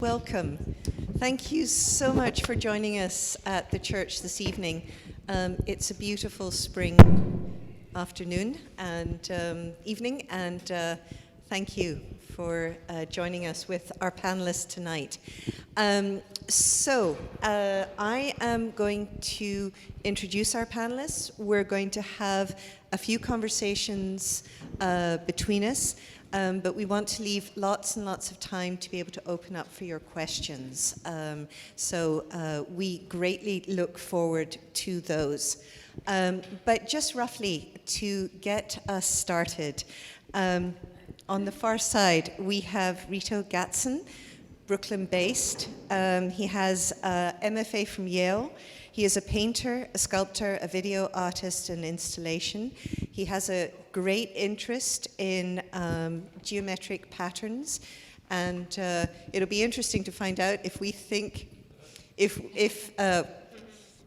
Welcome. Thank you so much for joining us at the church this evening. It's a beautiful spring afternoon and evening, and thank you for joining us with our panelists tonight. I am going to introduce our panelists. We're going to have a few conversations between us. But we want to leave lots and lots of time to be able to open up for your questions. We greatly look forward to those. But just roughly to get us started, on the far side, we have Rico Gatson, Brooklyn-based. He has a MFA from Yale. He is a painter, a sculptor, a video artist, and installation. He has a great interest in geometric patterns, and it'll be interesting to find out if we think,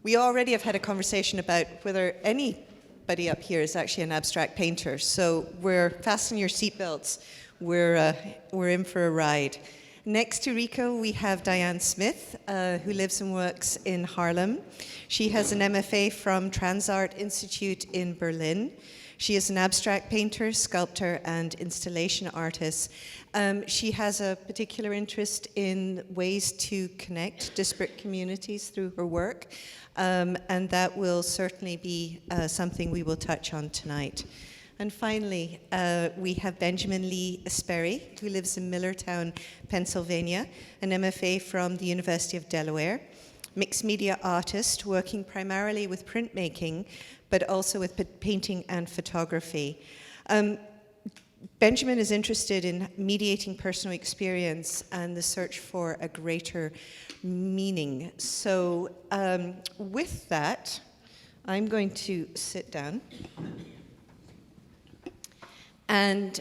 we already have had a conversation about whether anybody up here is actually an abstract painter. So fasten your seatbelts. We're in for a ride. Next to Rico, we have Dianne Smith, who lives and works in Harlem. She has an MFA from Transart Institute in Berlin. She is an abstract painter, sculptor, and installation artist. She has a particular interest in ways to connect disparate communities through her work, and that will certainly be something we will touch on tonight. And finally, we have Benjamin Lee Sperry, who lives in Millertown, Pennsylvania, an MFA from the University of Delaware, mixed media artist working primarily with printmaking, but also with painting and photography. Benjamin is interested in mediating personal experience and the search for a greater meaning. So with that, I'm going to sit down. And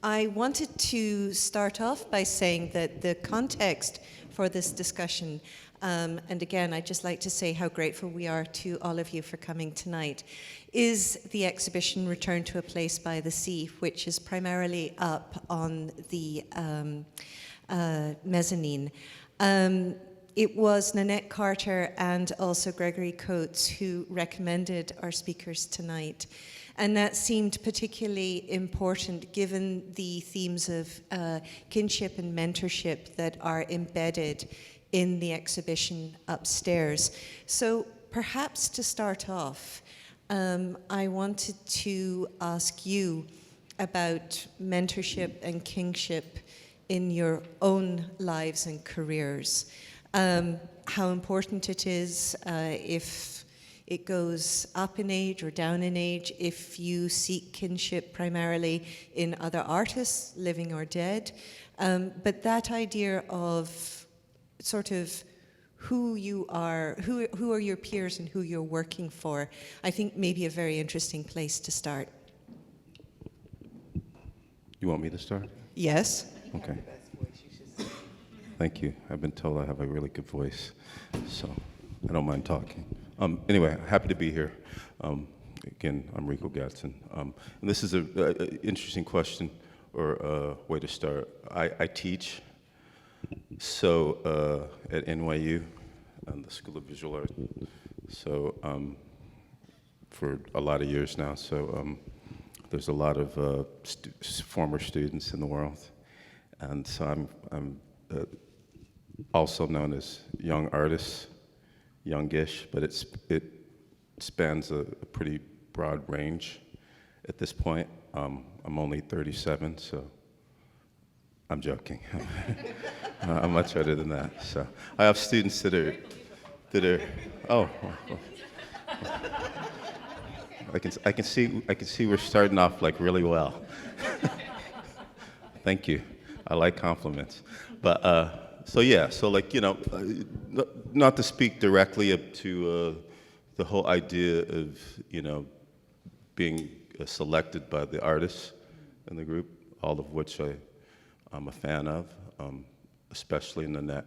I wanted to start off by saying that the context for this discussion, and again, I'd just like to say how grateful we are to all of you for coming tonight, is the exhibition Return to a Place by the Sea, which is primarily up on the mezzanine. It was Nanette Carter and also Gregory Coates who recommended our speakers tonight. And that seemed particularly important given the themes of kinship and mentorship that are embedded in the exhibition upstairs. So perhaps to start off, I wanted to ask you about mentorship and kingship in your own lives and careers. How important it is, if it goes up in age or down in age, if you seek kinship primarily in other artists, living or dead. But that idea of sort of who you are, who are your peers and who you're working for, I think may be a very interesting place to start. You want me to start? Yes. Okay. Thank you. I've been told I have a really good voice, so I don't mind talking. Anyway, happy to be here. Again, I'm Rico Gatson. And this is an interesting question or a way to start. I teach at NYU, the School of Visual Art, for a lot of years now. So there's a lot of former students in the world. And so I'm also known as young artists, youngish, but it spans a pretty broad range at this point. I'm only 37, so I'm joking. I'm much better than that. So I have students that are I can see we're starting off like really well. Thank you. I like compliments, but not to speak directly up to the whole idea of being selected by the artists in the group, all of which I'm a fan of, especially Nanette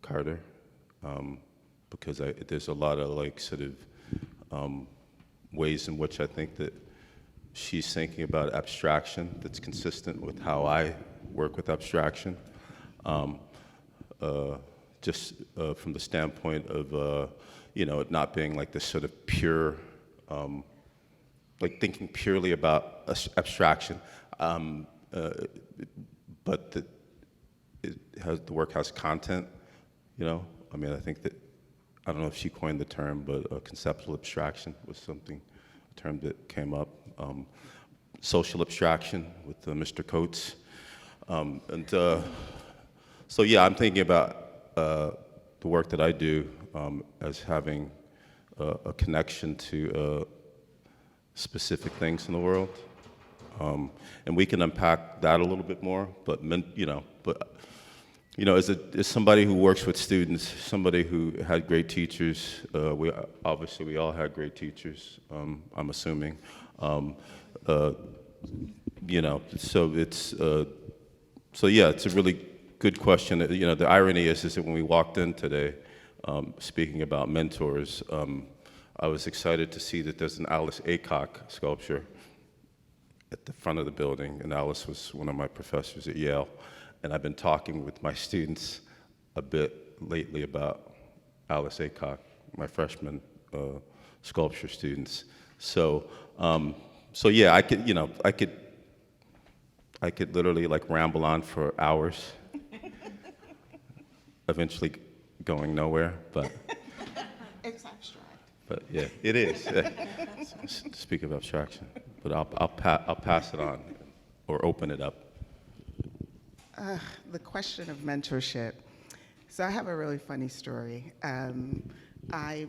Carter, because there's a lot of ways in which I think that she's thinking about abstraction that's consistent with how I work with abstraction. just from the standpoint of, it not being like this sort of pure, like thinking purely about abstraction, but that the work has content, I mean, I think that, I don't know if she coined the term, but conceptual abstraction was a term that came up. Social abstraction with Mr. Coates. So yeah, I'm thinking about the work that I do as having a connection to specific things in the world. And we can unpack that a little bit more, but as somebody who works with students, somebody who had great teachers, we all had great teachers, I'm assuming. So it's a really good question. The irony is that when we walked in today, speaking about mentors, I was excited to see that there's an Alice Aycock sculpture at the front of the building, and Alice was one of my professors at Yale, and I've been talking with my students a bit lately about Alice Aycock, my freshman sculpture students. So yeah, I could literally like ramble on for hours, eventually going nowhere, but. It's abstract. But yeah, it is. Speak of abstraction, but I'll pass it on, or open it up. The question of mentorship. So I have a really funny story. I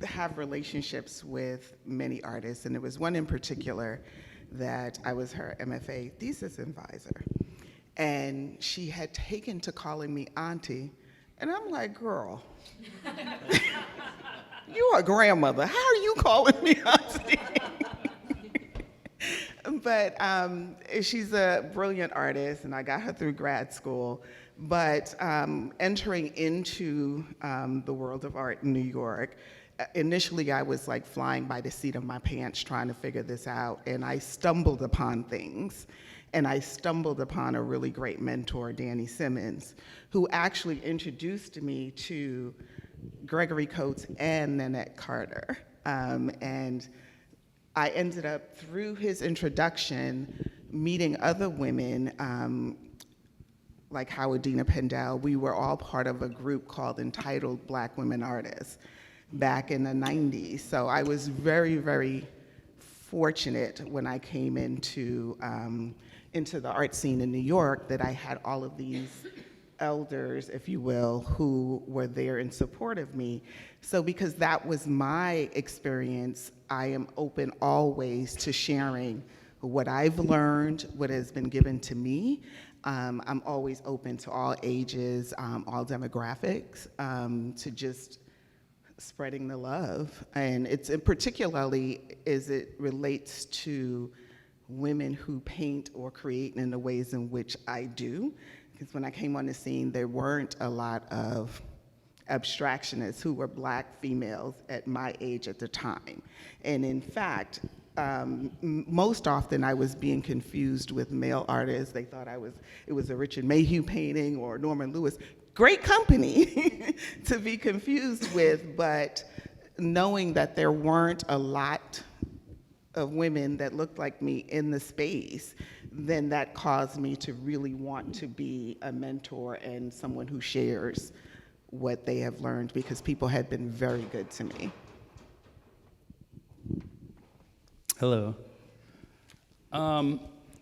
have relationships with many artists, and there was one in particular that I was her MFA thesis advisor. And she had taken to calling me auntie, and I'm like, girl, you're a grandmother. How are you calling me auntie? But she's a brilliant artist, and I got her through grad school. But entering into the world of art in New York, initially I was like flying by the seat of my pants trying to figure this out, and I stumbled upon things. And I stumbled upon a really great mentor, Danny Simmons, who actually introduced me to Gregory Coates and Nanette Carter. And I ended up, through his introduction, meeting other women like Howardina Pendell. We were all part of a group called Entitled Black Women Artists back in the 90s. So I was very, very fortunate when I came into the art scene in New York that I had all of these elders, if you will, who were there in support of me. So because that was my experience, I am open always to sharing what I've learned, what has been given to me. I'm always open to all ages, all demographics, to just spreading the love. And it's particularly as it relates to women who paint or create in the ways in which I do. Because when I came on the scene, there weren't a lot of abstractionists who were Black females at my age at the time. And in fact, most often I was being confused with male artists. They thought it was a Richard Mayhew painting or Norman Lewis. Great company to be confused with, but knowing that there weren't a lot of women that looked like me in the space, then that caused me to really want to be a mentor and someone who shares what they have learned, because people had been very good to me. Hello.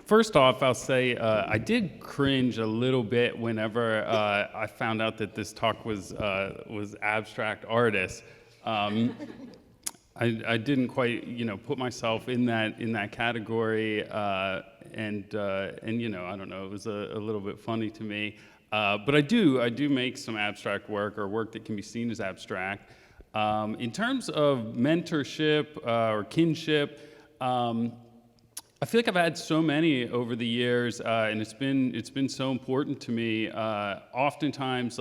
First off, I'll say I did cringe a little bit whenever I found out that this talk was abstract artists. I didn't quite, put myself in that category, and I don't know, it was a little bit funny to me. But I do make some abstract work, or work that can be seen as abstract. In terms of mentorship or kinship, I feel like I've had so many over the years, and it's been so important to me. Oftentimes,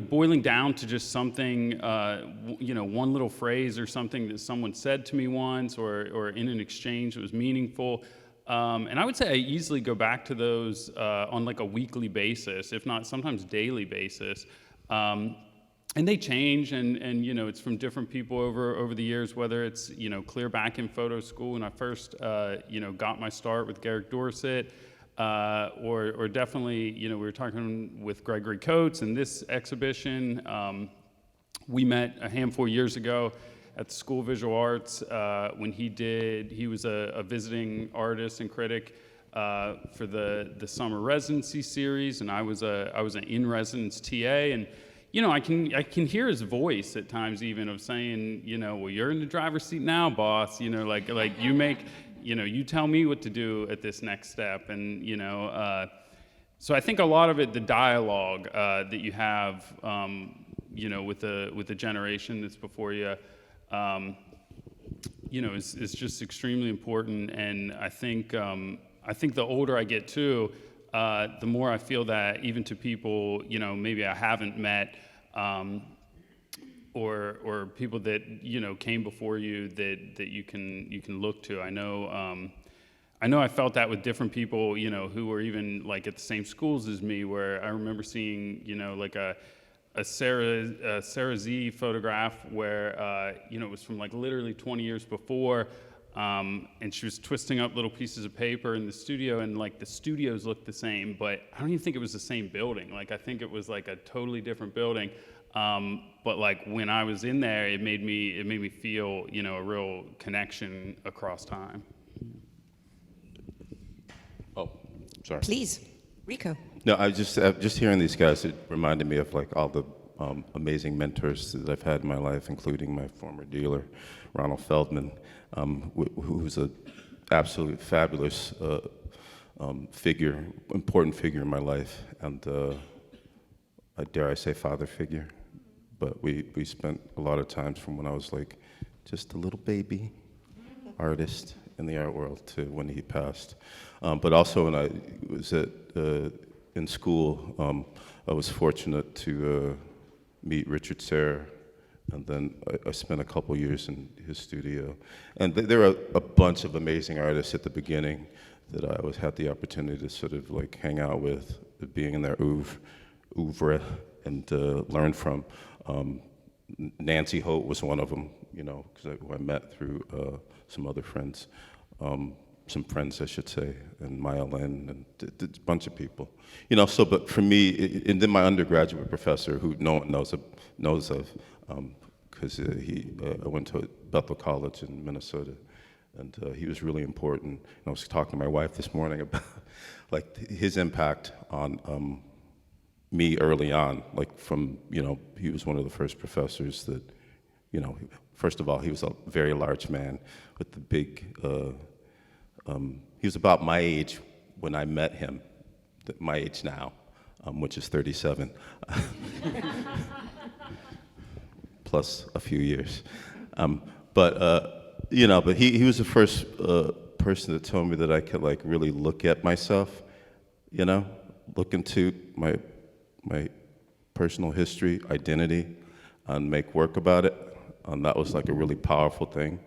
boiling down to just something, one little phrase or something that someone said to me once, or in an exchange that was meaningful. And I would say I easily go back to those on like a weekly basis, if not sometimes daily basis. And they change, and you know, it's from different people over the years, whether it's, you know, clear back in photo school when I first, you know, got my start with Garrick Dorset, or definitely, you know, we were talking with Gregory Coates in this exhibition. We met a handful of years ago at the School of Visual Arts when he was a visiting artist and critic for the summer residency series, and I was an in-residence TA, and you know, I can hear his voice at times even of saying, you know, well, you're in the driver's seat now, boss. You know, like you make, you know, you tell me what to do at this next step, and you know, so I think a lot of it, the dialogue that you have, you know, with the generation that's before you, you know, is just extremely important, and I think the older I get too, the more I feel that even to people, you know, maybe I haven't met, or people that, you know, came before you that you can look to. I know I felt that with different people, you know, who were even like at the same schools as me, where I remember seeing, you know, like a Sarah Z photograph where, you know, it was from like literally 20 years before. And she was twisting up little pieces of paper in the studio, and like the studios looked the same, but I don't even think it was the same building. Like I think it was like a totally different building. But like when I was in there, it made me feel, you know, a real connection across time. Oh, sorry. Please, Rico. No, I was just hearing these guys. It reminded me of like all the amazing mentors that I've had in my life, including my former dealer, Ronald Feldman, who's an absolute fabulous figure, important figure in my life, and dare I say father figure. But we spent a lot of times from when I was like just a little baby artist in the art world to when he passed. But also when I was in school, I was fortunate to meet Richard Serre, and then I spent a couple years in his studio. And there were a bunch of amazing artists at the beginning that I always had the opportunity to sort of like hang out with, being in their oeuvre and learn from. Nancy Holt was one of them, you know, because I met through some other friends, some friends, I should say, and Maya Lin, and a bunch of people. You know, so, but for me, and then my undergraduate professor, who no one knows of, because I went to Bethel College in Minnesota, and he was really important. And I was talking to my wife this morning about like his impact on me early on, like from, you know, he was one of the first professors that, you know, first of all, he was a very large man with the big, he was about my age when I met him, my age now, which is 37, plus a few years. You know, but he was the first person that told me that I could like really look at myself, you know, look into my personal history, identity, and make work about it. And that was like a really powerful thing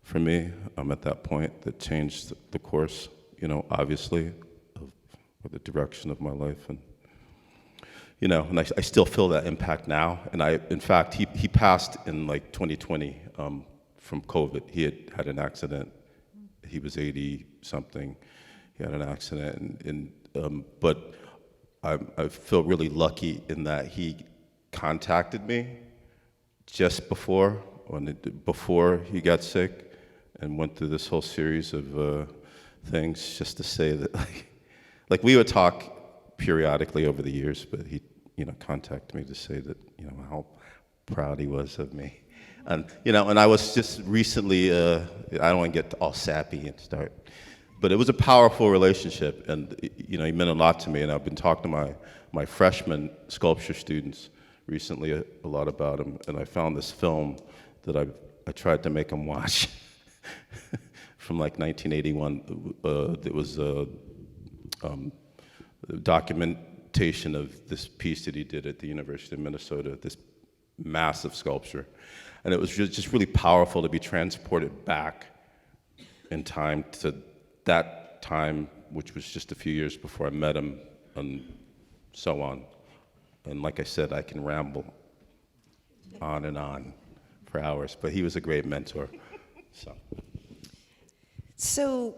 for me at that point that changed the course, you know, obviously, of the direction of my life. And, you know, and I still feel that impact now. And in fact, he passed in like 2020 from COVID. He had an accident. He was 80-something. He had an accident. But I feel really lucky in that he contacted me just before he got sick, and went through this whole series of things just to say that, like we would talk periodically over the years, but he, you know, contacted me to say that, you know, how proud he was of me. And, you know, and I was just recently, I don't want to get all sappy and start, but it was a powerful relationship, and, you know, he meant a lot to me, and I've been talking to my freshman sculpture students recently a lot about him, and I found this film that I tried to make them watch from like 1981. It was documentation of this piece that he did at the University of Minnesota, this massive sculpture. And it was just really powerful to be transported back in time to that time, which was just a few years before I met him, and so on. And like I said, I can ramble on and on for hours, but he was a great mentor. So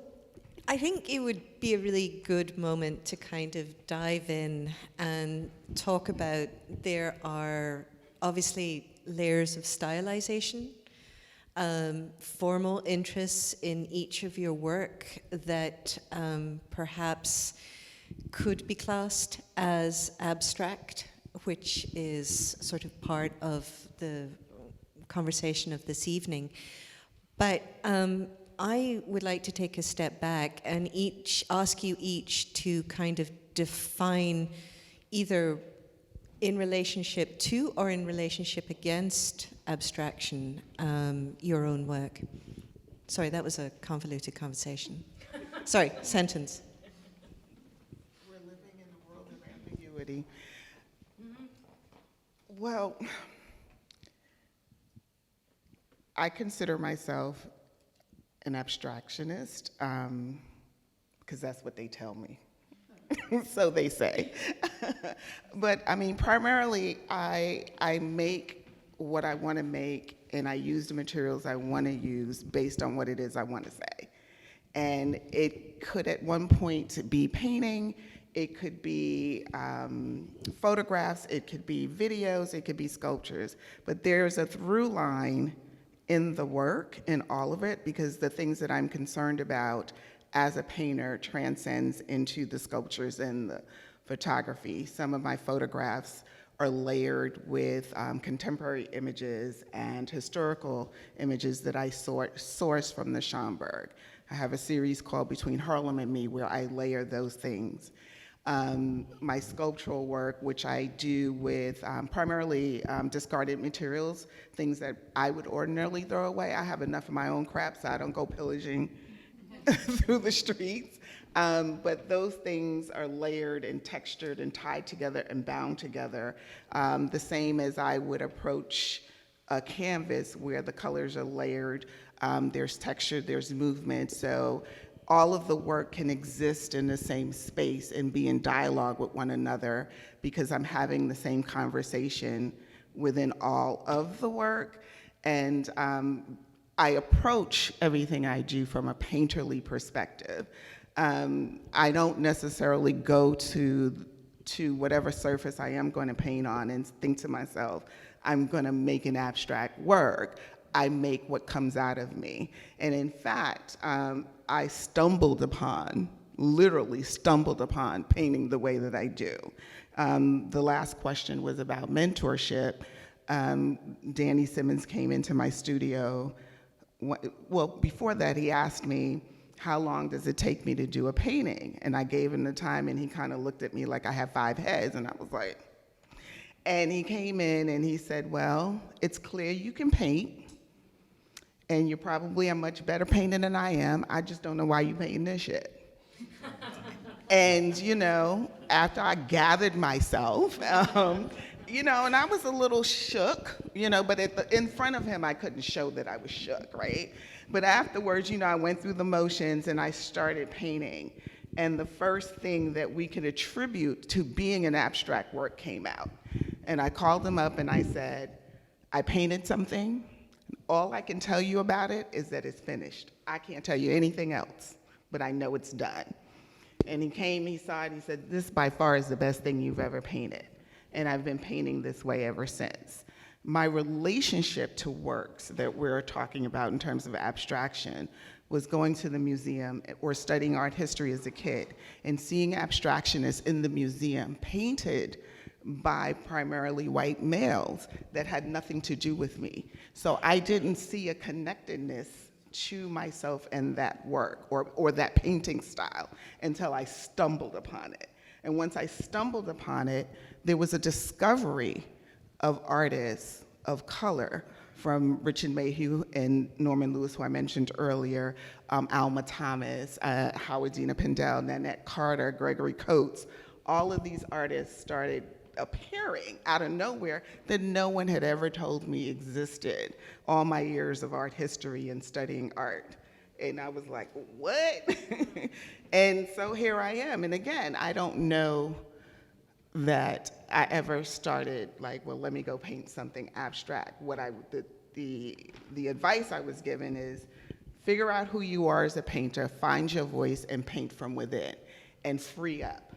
I think it would be a really good moment to kind of dive in and talk about, there are obviously layers of stylization, formal interests in each of your work that perhaps could be classed as abstract, which is sort of part of the conversation of this evening. But I would like to take a step back and ask you each to kind of define, either in relationship to or in relationship against abstraction, your own work. Sorry, that was a convoluted conversation. Sorry, sentence. We're living in a world of ambiguity. Well, I consider myself an abstractionist, because that's what they tell me. So they say. But I mean, primarily, I make what I want to make, and I use the materials I want to use based on what it is I want to say. And it could at one point be painting, it could be photographs, it could be videos, it could be sculptures. But there's a through line in the work, in all of it, because the things that I'm concerned about as a painter transcends into the sculptures and the photography. Some of my photographs are layered with contemporary images and historical images that I source from the Schomburg. I have a series called Between Harlem and Me, where I layer those things. My sculptural work, which I do with primarily discarded materials, things that I would ordinarily throw away. I have enough of my own crap, so I don't go pillaging through the streets. But those things are layered and textured and tied together and bound together, the same as I would approach a canvas where the colors are layered, there's texture, there's movement. So all of the work can exist in the same space and be in dialogue with one another, because I'm having the same conversation within all of the work. And I approach everything I do from a painterly perspective. I don't necessarily go to whatever surface I am going to paint on and think to myself, I'm going to make an abstract work. I make what comes out of me. And in fact, I literally stumbled upon painting the way that I do. The last question was about mentorship. Danny Simmons came into my studio. Well, before that, he asked me, how long does it take me to do a painting? And I gave him the time, and he kind of looked at me like I had 5 heads, and I was like, and he came in and he said, well, it's clear you can paint, and you're probably a much better painter than I am. I just don't know why you're painting this shit. And, you know, after I gathered myself, you know, and I was a little shook, you know, but in front of him, I couldn't show that I was shook, right? But afterwards, you know, I went through the motions and I started painting. And the first thing that we could attribute to being an abstract work came out. And I called him up and I said, I painted something. All I can tell you about it is that it's finished. I can't tell you anything else, but I know it's done. And he came, he saw it, he said, this by far is the best thing you've ever painted. And I've been painting this way ever since. My relationship to works that we're talking about in terms of abstraction was going to the museum or studying art history as a kid and seeing abstractionists in the museum painted by primarily white males that had nothing to do with me. So I didn't see a connectedness to myself and that work or that painting style until I stumbled upon it. And once I stumbled upon it, there was a discovery of artists of color, from Richard Mayhew and Norman Lewis, who I mentioned earlier, Alma Thomas, Howardina Pindell, Nanette Carter, Gregory Coates. All of these artists started appearing out of nowhere that no one had ever told me existed all my years of art history and studying art. And I was like, what? And so here I am. And again, I don't know that I ever started like, well, let me go paint something abstract. The advice I was given is figure out who you are as a painter, find your voice, and paint from within, and free up.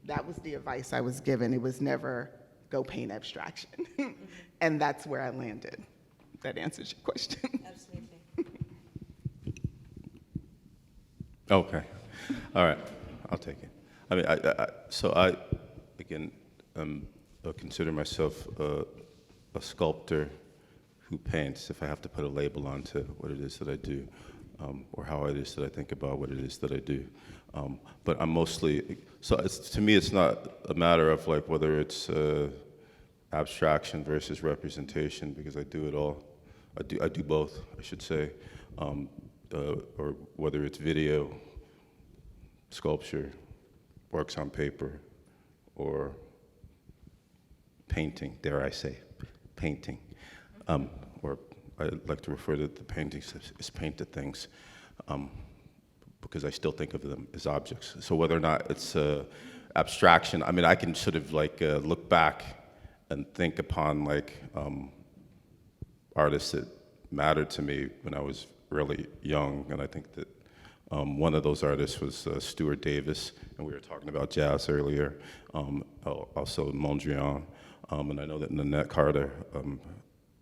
That was the advice I was given. It was never go paint abstraction. And that's where I landed. That answers your question. Absolutely. Okay. All right. I'll take it. I mean, I again, I consider myself a sculptor who paints, if I have to put a label onto what it is that I do, or how it is that I think about what it is that I do. But I'm mostly, so to me, it's not a matter of like whether it's abstraction versus representation, because I do it all. I do both, I should say, or whether it's video, sculpture, works on paper, or painting, dare I say, painting. Or I like to refer to the paintings as painted things, because I still think of them as objects. So whether or not it's abstraction, I mean, I can sort of like look back and think upon like artists that mattered to me when I was really young, and I think that one of those artists was Stuart Davis, and we were talking about jazz earlier, also Mondrian, and I know that Nanette Carter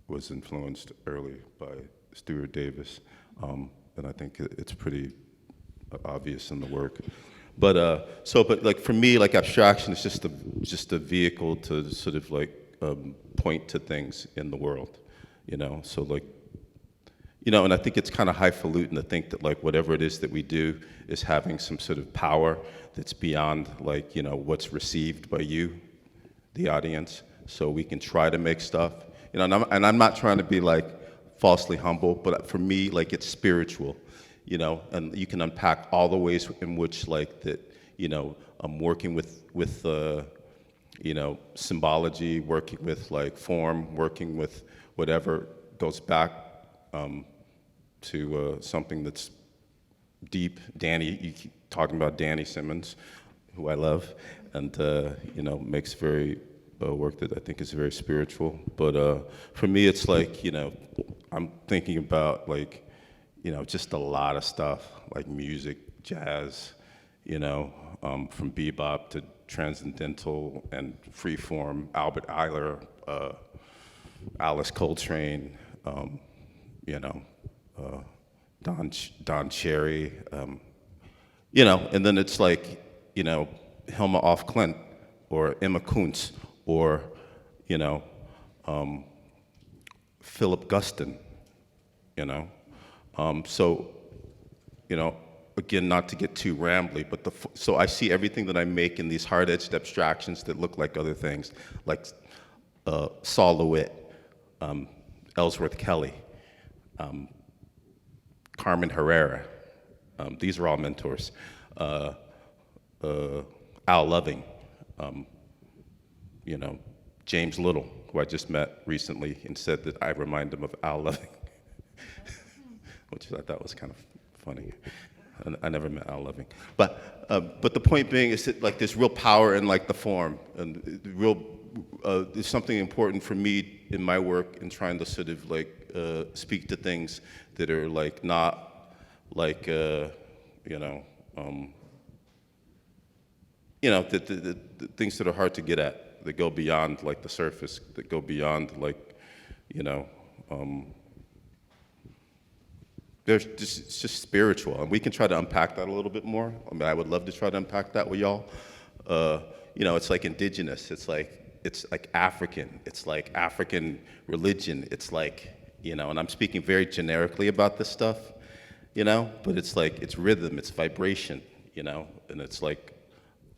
was influenced early by Stuart Davis, and I think it's pretty obvious in the work. But like for me, like abstraction is just a vehicle to sort of like point to things in the world, you know. So like, you know, and I think it's kind of highfalutin to think that like whatever it is that we do is having some sort of power that's beyond like, you know, what's received by you, the audience. So we can try to make stuff, you know, and I'm not trying to be like falsely humble, but for me, like it's spiritual, you know, and you can unpack all the ways in which like that, you know, I'm working with you know, symbology, working with like form, working with whatever goes back to something that's deep. Danny, you keep talking about Danny Simmons, who I love, and you know, makes very work that I think is very spiritual. But for me, it's like, you know, I'm thinking about like, you know, just a lot of stuff, like music, jazz, you know, from bebop to transcendental and freeform, Albert Ayler, Alice Coltrane, you know, Don Cherry, you know, and then it's like, you know, Hilma af Klint or Emma Kuntz or, you know, Philip Guston, you know. So, you know, again, not to get too rambly, but so I see everything that I make in these hard-edged abstractions that look like other things, like Saul LeWitt, Ellsworth Kelly, Carmen Herrera. These are all mentors. Al Loving, you know, James Little, who I just met recently and said that I remind him of Al Loving, which I thought was kind of funny. I never met Al Loving, but the point being is that like there's real power in like the form, and there's something important for me in my work in trying to sort of like speak to things that are like not like you know the things that are hard to get at, that go beyond like the surface, that go beyond like, you know. It's just spiritual, and we can try to unpack that a little bit more. I mean, I would love to try to unpack that with y'all. You know, it's like indigenous, it's like African, it's like African religion, it's like, you know, and I'm speaking very generically about this stuff, you know, but it's like, it's rhythm, it's vibration, you know, and it's like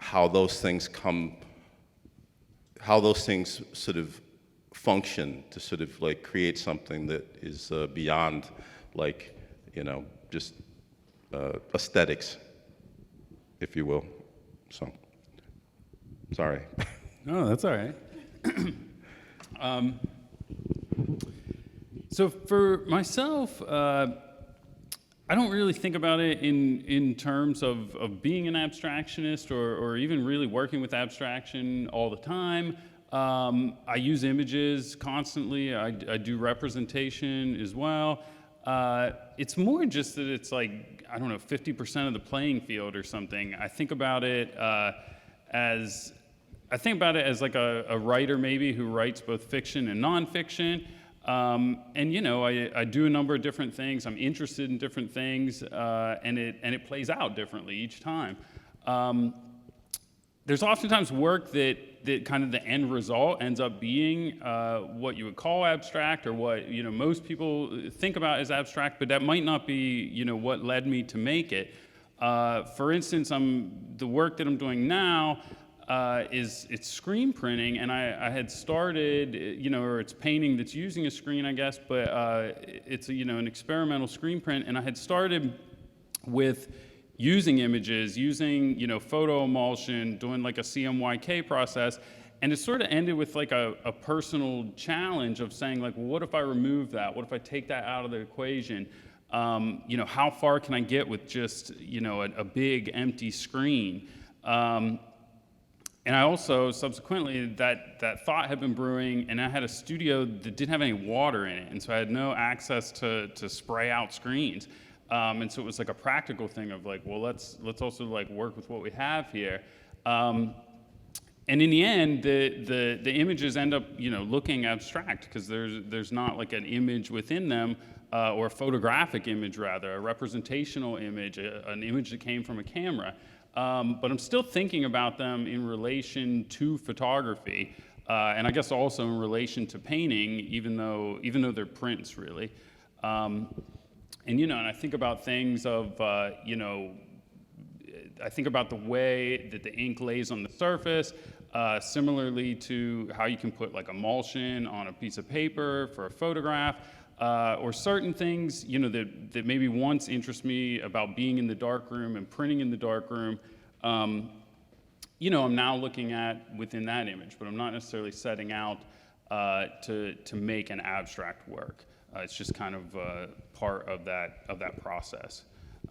how those things sort of function to sort of like create something that is beyond like, you know, just aesthetics, if you will. So, sorry. No, that's all right. So for myself, I don't really think about it in terms of being an abstractionist or even really working with abstraction all the time. I use images constantly. I do representation as well. It's more just that it's like, I don't know, 50% of the playing field or something. I think about it as like a writer maybe who writes both fiction and nonfiction. And you know, I do a number of different things. I'm interested in different things, and it plays out differently each time. There's oftentimes work that kind of the end result ends up being what you would call abstract, or what, you know, most people think about as abstract, but that might not be, you know, what led me to make it. For instance, the work that I'm doing now it's screen printing, and I had started, you know, or it's painting that's using a screen, I guess, but it's you know, an experimental screen print, and I had started with using images, using, you know, photo emulsion, doing like a CMYK process, and it sort of ended with like a personal challenge of saying like, well, what if I remove that? What if I take that out of the equation? You know, how far can I get with just, you know, a big empty screen? And I also, subsequently, that thought had been brewing, and I had a studio that didn't have any water in it, and so I had no access to spray out screens. And so it was like a practical thing of like, well, let's also like work with what we have here. And in the end, the images end up, you know, looking abstract, because there's not like an image within them, or a photographic image rather, a representational image, an image that came from a camera. But I'm still thinking about them in relation to photography, and I guess also in relation to painting, even though they're prints really. And you know, and I think about things of you know, I think about the way that the ink lays on the surface, similarly to how you can put like emulsion on a piece of paper for a photograph. Or certain things, you know, that maybe once interest me about being in the darkroom and printing in the darkroom, you know, I'm now looking at within that image, but I'm not necessarily setting out to make an abstract work. It's just kind of part of that process.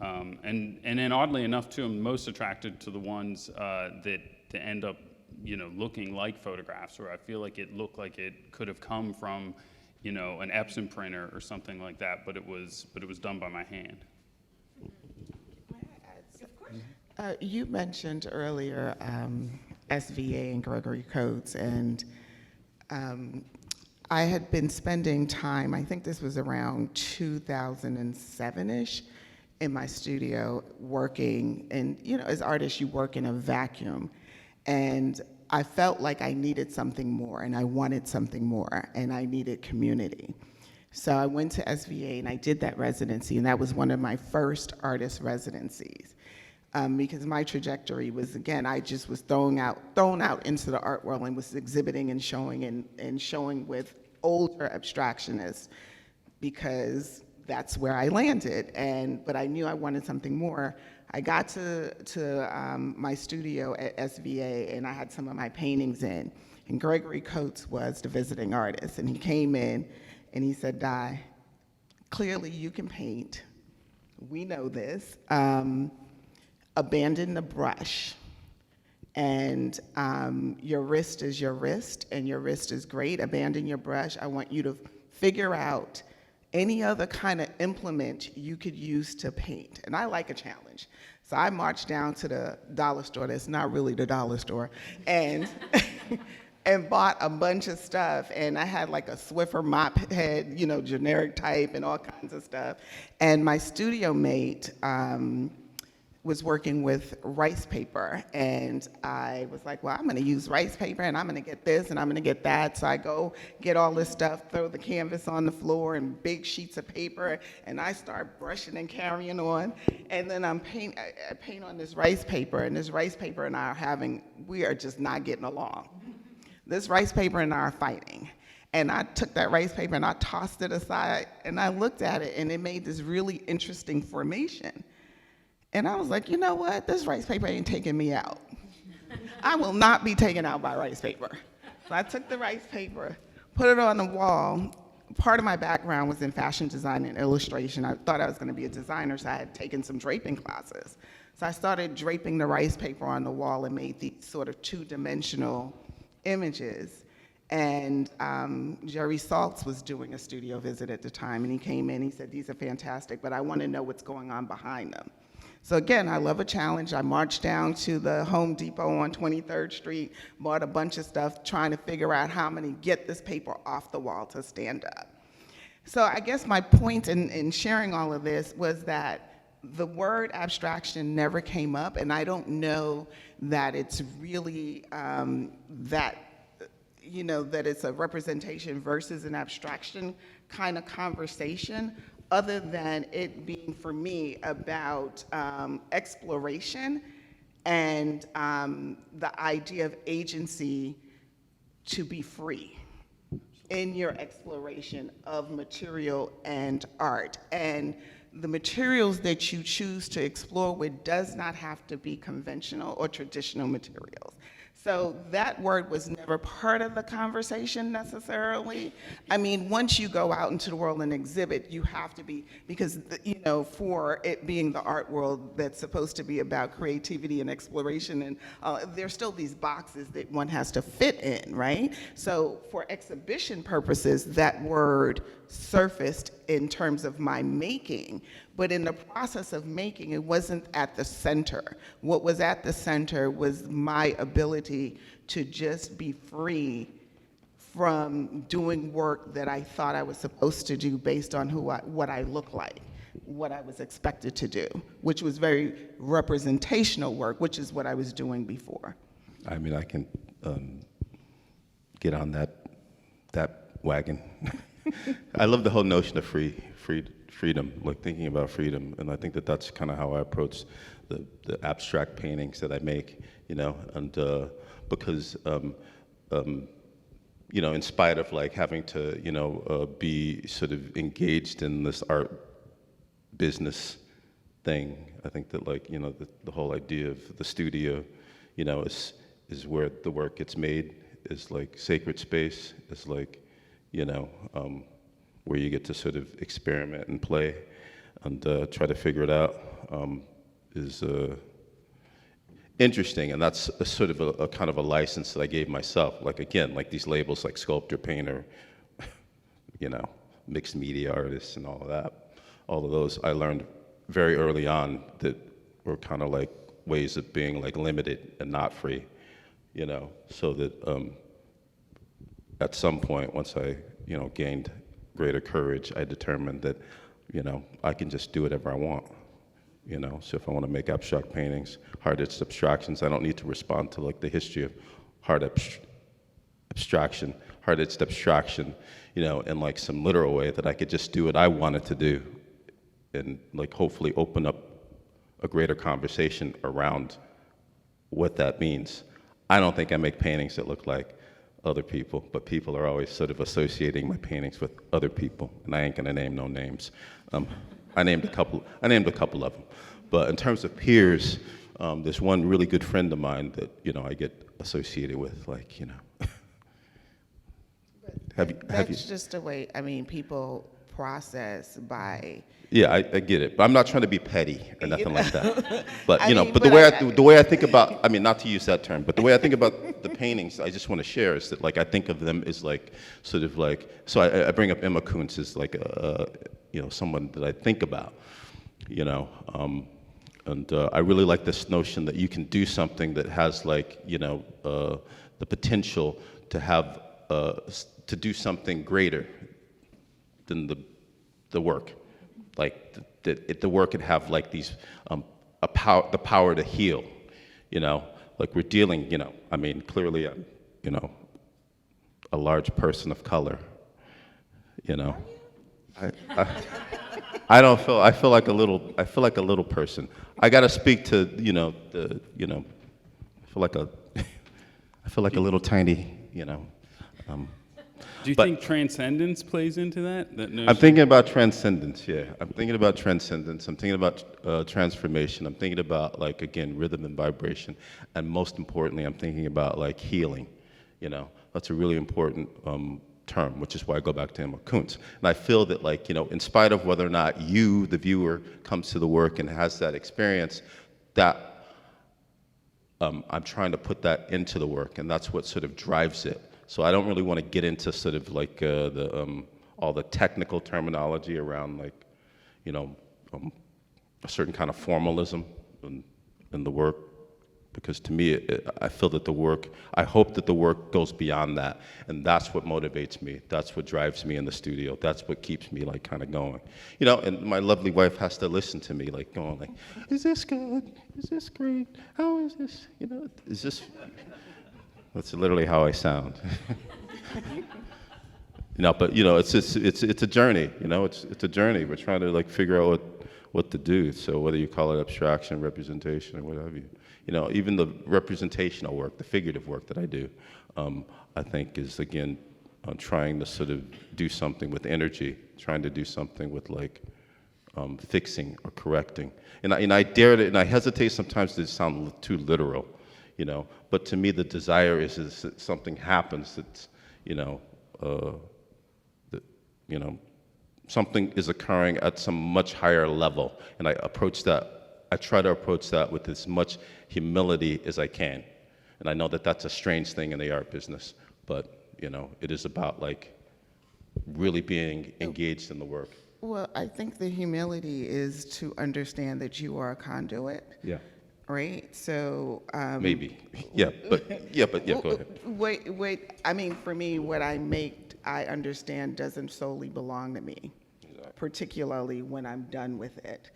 And then oddly enough, too, I'm most attracted to the ones that end up, you know, looking like photographs, where I feel like it looked like it could have come from, you know, an Epson printer or something like that, but it was done by my hand. May I add? Of course. You mentioned earlier SVA and Gregory Coates, and I had been spending time, I think this was around 2007-ish, in my studio working, and you know, as artists, you work in a vacuum, and I felt like I needed something more, and I wanted something more, and I needed community. So I went to SVA and I did that residency, and that was one of my first artist residencies. Because my trajectory was, again, I just was thrown out into the art world and was exhibiting and showing with older abstractionists, because that's where I landed. But I knew I wanted something more. I got to my studio at SVA, and I had some of my paintings in. And Gregory Coates was the visiting artist, and he came in and he said, "Di, clearly you can paint. We know this. Abandon the brush. And your wrist is your wrist, and your wrist is great. Abandon your brush. I want you to figure out any other kind of implement you could use to paint." And I like a challenge. So I marched down to the dollar store, that's not really the dollar store, and and bought a bunch of stuff. And I had like a Swiffer mop head, you know, generic type, and all kinds of stuff. And my studio mate was working with rice paper, and I was like, well, I'm gonna use rice paper, and I'm gonna get this, and I'm gonna get that. So I go get all this stuff, throw the canvas on the floor and big sheets of paper, and I start brushing and carrying on. And then I paint on this rice paper, and this rice paper and we are just not getting along. This rice paper and I are fighting. And I took that rice paper and I tossed it aside, and I looked at it, and it made this really interesting formation. And I was like, you know what? This rice paper ain't taking me out. I will not be taken out by rice paper. So I took the rice paper, put it on the wall, part of my background was in fashion design and illustration. I thought I was going to be a designer, so I had taken some draping classes. So I started draping the rice paper on the wall and made these sort of two-dimensional images. And Jerry Saltz was doing a studio visit at the time, and he came in, he said, these are fantastic, but I want to know what's going on behind them. So again, I love a challenge. I marched down to the Home Depot on 23rd Street, bought a bunch of stuff, trying to figure out how I'm going to get this paper off the wall to stand up. So I guess my point in sharing all of this was that the word abstraction never came up, and I don't know that it's really that it's a representation versus an abstraction kind of conversation, other than it being, for me, about exploration and the idea of agency to be free in your exploration of material and art. And the materials that you choose to explore with does not have to be conventional or traditional materials. So that word was never part of the conversation necessarily. I mean, once you go out into the world and exhibit, you have to be, because, for it being the art world that's supposed to be about creativity and exploration, and there's still these boxes that one has to fit in, right? So for exhibition purposes, that word surfaced in terms of my making, but in the process of making, it wasn't at the center. What was at the center was my ability to just be free from doing work that I thought I was supposed to do based on what I look like, what I was expected to do, which was very representational work, which is what I was doing before. I mean, I can get on that wagon. I love the whole notion of freedom, like thinking about freedom, and I think that that's kind of how I approach the abstract paintings that I make, and because in spite of like having to be sort of engaged in this art business thing, I think that like the whole idea of the studio, is where the work gets made, is like sacred space, is like where you get to sort of experiment and play and try to figure it out, is interesting. And that's a sort of a kind of a license that I gave myself. Like, again, like these labels like sculptor, painter, mixed media artist and all of that. All of those I learned very early on that were kind of like ways of being like limited and not free, so that at some point, once I, gained greater courage, I determined that, I can just do whatever I want, So if I want to make abstract paintings, hard-edged abstractions, I don't need to respond to like the history of hard-edged abstraction, in like some literal way, that I could just do what I wanted to do and like hopefully open up a greater conversation around what that means. I don't think I make paintings that look like other people, but people are always sort of associating my paintings with other people, and I ain't gonna name no names. I named a couple of them, but in terms of peers, there's one really good friend of mine that I get associated with, like That's just the way, people process by. Yeah, I get it, but I'm not trying to be petty or nothing like that. But but the way I think about, not to use that term, but the way I think about the paintings, I just want to share is that like I think of them as like sort of like, so I bring up Emma Kuntz as like someone that I think about, and I really like this notion that you can do something that has like the potential to have to do something greater than the work. Like the work could have like these the power to heal, like we're dealing, clearly I'm, a large person of color, I don't feel, I feel like a little person. I gotta speak to, I feel like a little tiny, Do you think transcendence plays into that? I'm thinking about transcendence, yeah. I'm thinking about transcendence. I'm thinking about transformation. I'm thinking about, like, again, rhythm and vibration. And most importantly, I'm thinking about, like, healing. That's a really important term, which is why I go back to Emma Kuntz. And I feel that, like, in spite of whether or not you, the viewer, comes to the work and has that experience, that I'm trying to put that into the work, and that's what sort of drives it. So I don't really want to get into sort of like all the technical terminology around, like, a certain kind of formalism in the work, because to me, I feel that I hope that the work goes beyond that, and that's what motivates me. That's what drives me in the studio. That's what keeps me, like, kind of going. And my lovely wife has to listen to me, like, going, like, is this good? Is this great? How is this? Is this? That's literally how I sound. But it's a journey. It's a journey. We're trying to, like, figure out what to do. So whether you call it abstraction, representation, or what have you. Even the representational work, the figurative work that I do, I think is, again, trying to sort of do something with energy, trying to do something with, like, fixing or correcting. And I dare to, and I hesitate sometimes to sound too literal, but to me the desire is that something happens that's, something is occurring at some much higher level, and I try to approach that with as much humility as I can. And I know that that's a strange thing in the art business, but it is about, like, really being engaged in the work. Well, I think the humility is to understand that you are a conduit. Yeah. Right? So Maybe. But go ahead. Wait. I mean, for me, what I make, I understand doesn't solely belong to me, particularly when I'm done with it.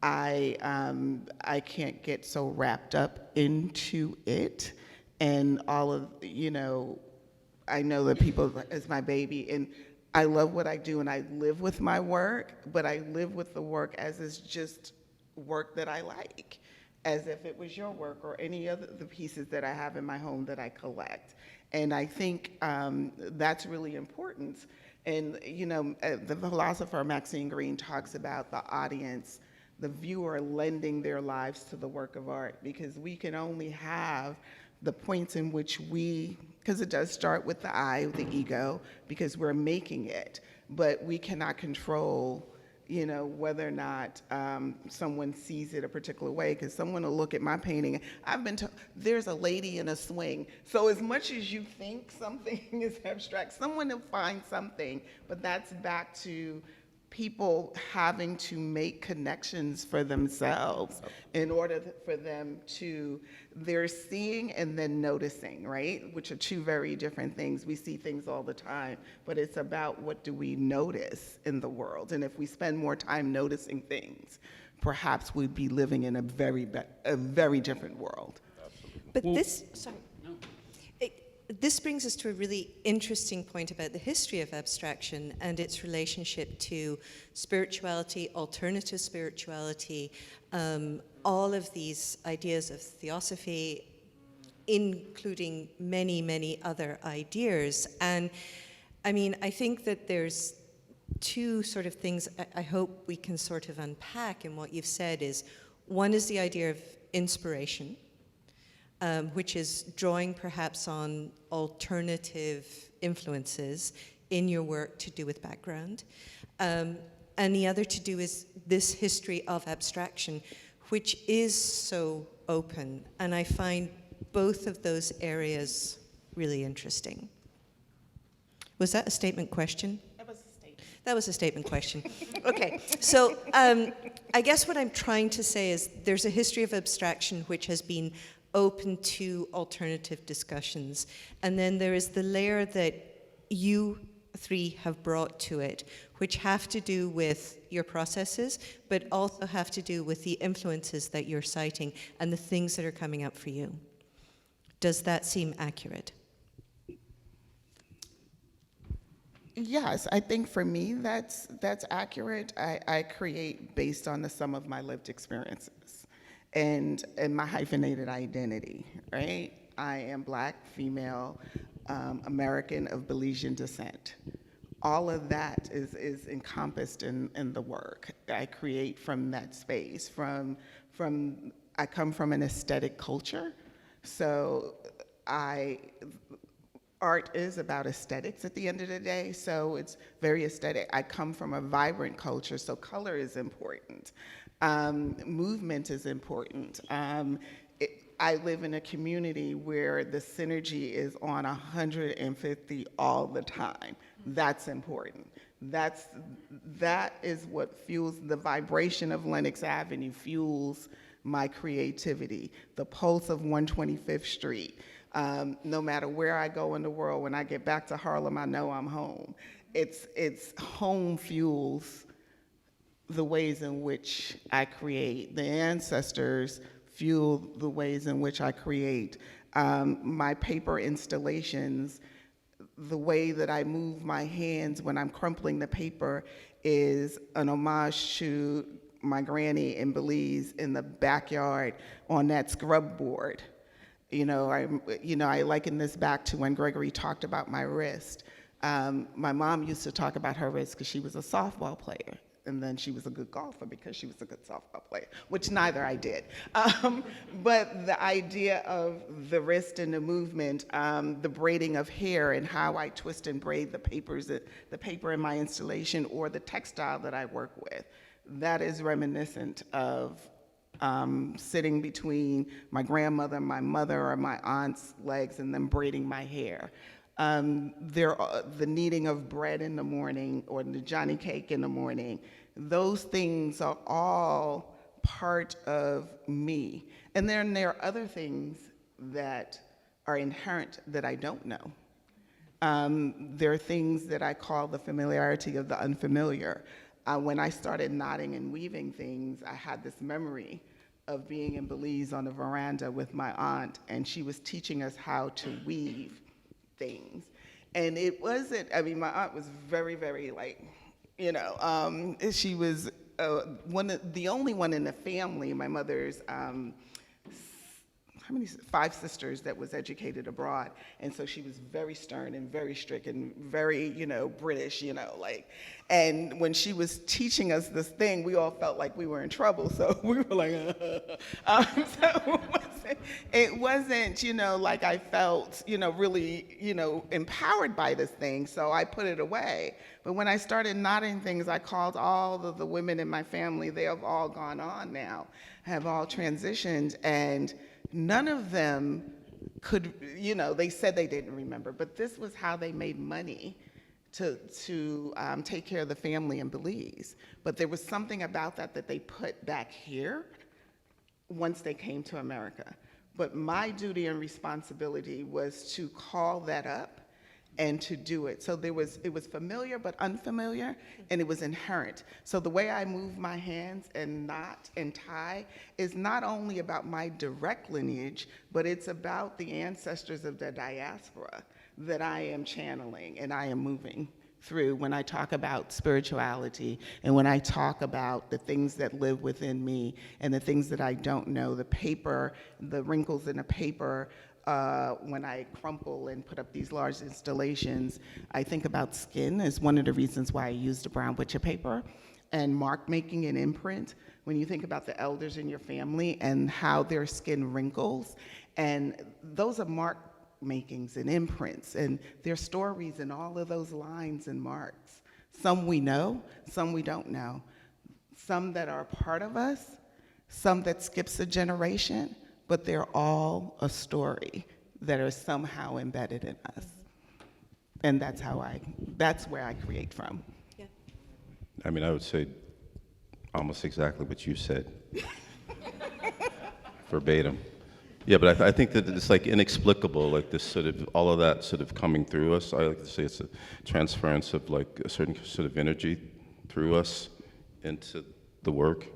I can't get so wrapped up into it, and all of, I know that people is my baby, and I love what I do, and I live with my work, but I live with the work as it's just work that I like, as if it was your work or any other the pieces that I have in my home that I collect. And I think that's really important. And the philosopher Maxine Greene talks about the audience, the viewer lending their lives to the work of art, because we can only have the points in which because it does start with the I, the ego, because we're making it, but we cannot control whether or not someone sees it a particular way, because someone will look at my painting. I've been told there's a lady in a swing. So as much as you think something is abstract, someone will find something, but that's back to people having to make connections for themselves in order for them to, they're seeing and then noticing, right? Which are two very different things. We see things all the time, but it's about what do we notice in the world. And if we spend more time noticing things, perhaps we'd be living in a very different world. But this brings us to a really interesting point about the history of abstraction and its relationship to spirituality, alternative spirituality, all of these ideas of theosophy, including many, many other ideas. And I mean, I think that there's two sort of things I hope we can sort of unpack in what you've said is, one is the idea of inspiration, which is drawing perhaps on alternative influences in your work to do with background. And the other to do is this history of abstraction, which is so open. And I find both of those areas really interesting. Was that a statement question? That was a statement. That was a statement question. Okay, so I guess what I'm trying to say is there's a history of abstraction which has been open to alternative discussions. And then there is the layer that you three have brought to it, which have to do with your processes, but also have to do with the influences that you're citing and the things that are coming up for you. Does that seem accurate? Yes, I think for me that's accurate. I create based on the sum of my lived experiences and my hyphenated identity, right? I am Black, female, American of Belizean descent. All of that is encompassed in the work. I create from that space. I come from an aesthetic culture, so art is about aesthetics at the end of the day, so it's very aesthetic. I come from a vibrant culture, so color is important. Movement is important. I live in a community where the synergy is on 150 all the time. That's important. That is what fuels the vibration of Lenox Avenue, fuels my creativity. The pulse of 125th Street. No matter where I go in the world, when I get back to Harlem, I know I'm home. It's home fuels the ways in which I create. The ancestors fuel the ways in which I create. My paper installations, the way that I move my hands when I'm crumpling the paper is an homage to my granny in Belize in the backyard on that scrub board. I liken this back to when Gregory talked about my wrist. My mom used to talk about her wrist because she was a softball player. And then she was a good golfer because she was a good softball player, which neither I did. But the idea of the wrist and the movement, the braiding of hair and how I twist and braid the paper in my installation or the textile that I work with, that is reminiscent of sitting between my grandmother, my mother, or my aunt's legs and then braiding my hair. The kneading of bread in the morning or the Johnny cake in the morning, those things are all part of me. And then there are other things that are inherent that I don't know. There are things that I call the familiarity of the unfamiliar. When I started knotting and weaving things, I had this memory of being in Belize on the veranda with my aunt, and she was teaching us how to weave things. And it wasn't, my aunt was very, very she was the only one in the family, my mother's, 5 sisters that was educated abroad. And so she was very stern and very strict and very, British, and when she was teaching us this thing, we all felt like we were in trouble. So we were like, so it wasn't, like I felt, really, empowered by this thing. So I put it away. But when I started knotting things, I called all of the women in my family. They have all gone on now, have all transitioned, and none of them could, they said they didn't remember, but this was how they made money to take care of the family in Belize. But there was something about that they put back here once they came to America. But my duty and responsibility was to call that up and to do it. So it was familiar but unfamiliar, and it was inherent. So the way I move my hands and knot and tie is not only about my direct lineage, but it's about the ancestors of the diaspora that I am channeling and I am moving through when I talk about spirituality and when I talk about the things that live within me and the things that I don't know, the paper, the wrinkles in the paper. When I crumple and put up these large installations, I think about skin as one of the reasons why I used a brown butcher paper, and mark making and imprint. When you think about the elders in your family and how their skin wrinkles, and those are mark makings and imprints, and their stories and all of those lines and marks. Some we know, some we don't know. Some that are a part of us, some that skips a generation, but they're all a story that are somehow embedded in us. And that's where I create from. Yeah. I would say almost exactly what you said. Verbatim. Yeah, but I think that it's inexplicable, this sort of, all of that sort of coming through us. I like to say it's a transference of a certain sort of energy through us into the work,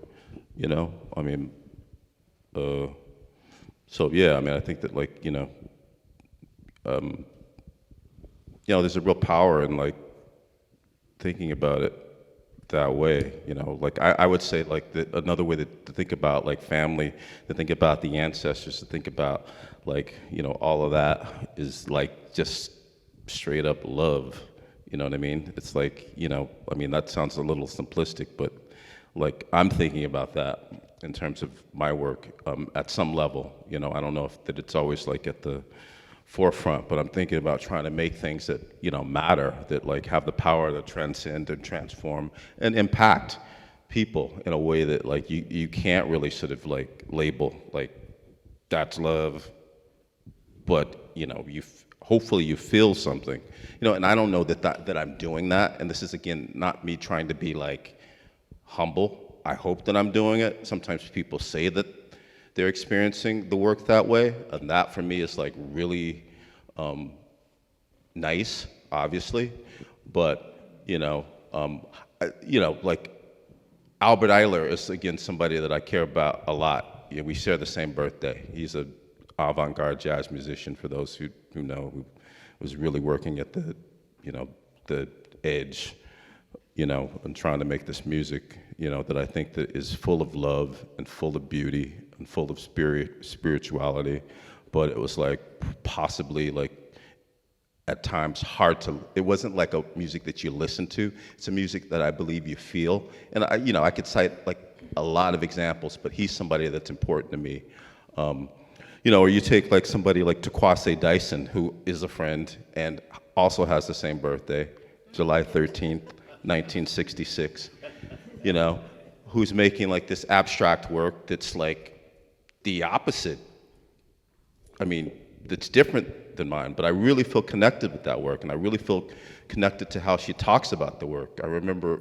So yeah, I think that there's a real power in thinking about it that way. I would say another way to think about family, to think about the ancestors, to think about all of that is just straight up love. You know what I mean? It's that sounds a little simplistic, but I'm thinking about that in terms of my work at some level. I don't know if that it's always at the forefront, but I'm thinking about trying to make things that, you know, matter, that like have the power to transcend and transform and impact people in a way that like you can't really sort of like label, like that's love, but you know, hopefully you feel something, you know, and I don't know that I'm doing that, and this is again not me trying to be like humble. I hope that I'm doing it. Sometimes people say that they're experiencing the work that way, and that for me is like really nice, obviously, but you know, like Albert Eiler is again somebody that I care about a lot. You know, we share the same birthday. He's a avant-garde jazz musician, for those who know, who was really working at the, you know, the edge, you know, and trying to make this music, you know, that I think that is full of love and full of beauty and full of spirituality, but it was like possibly like at times hard to, it wasn't like a music that you listen to, it's a music that I believe you feel. And I, you know, I could cite like a lot of examples, but he's somebody that's important to me. You know, or you take like somebody like Takwase Dyson, who is a friend and also has the same birthday, July 13th, 1966, you know, who's making like this abstract work that's like the opposite. I mean, that's different than mine, but I really feel connected with that work, and I really feel connected to how she talks about the work. I remember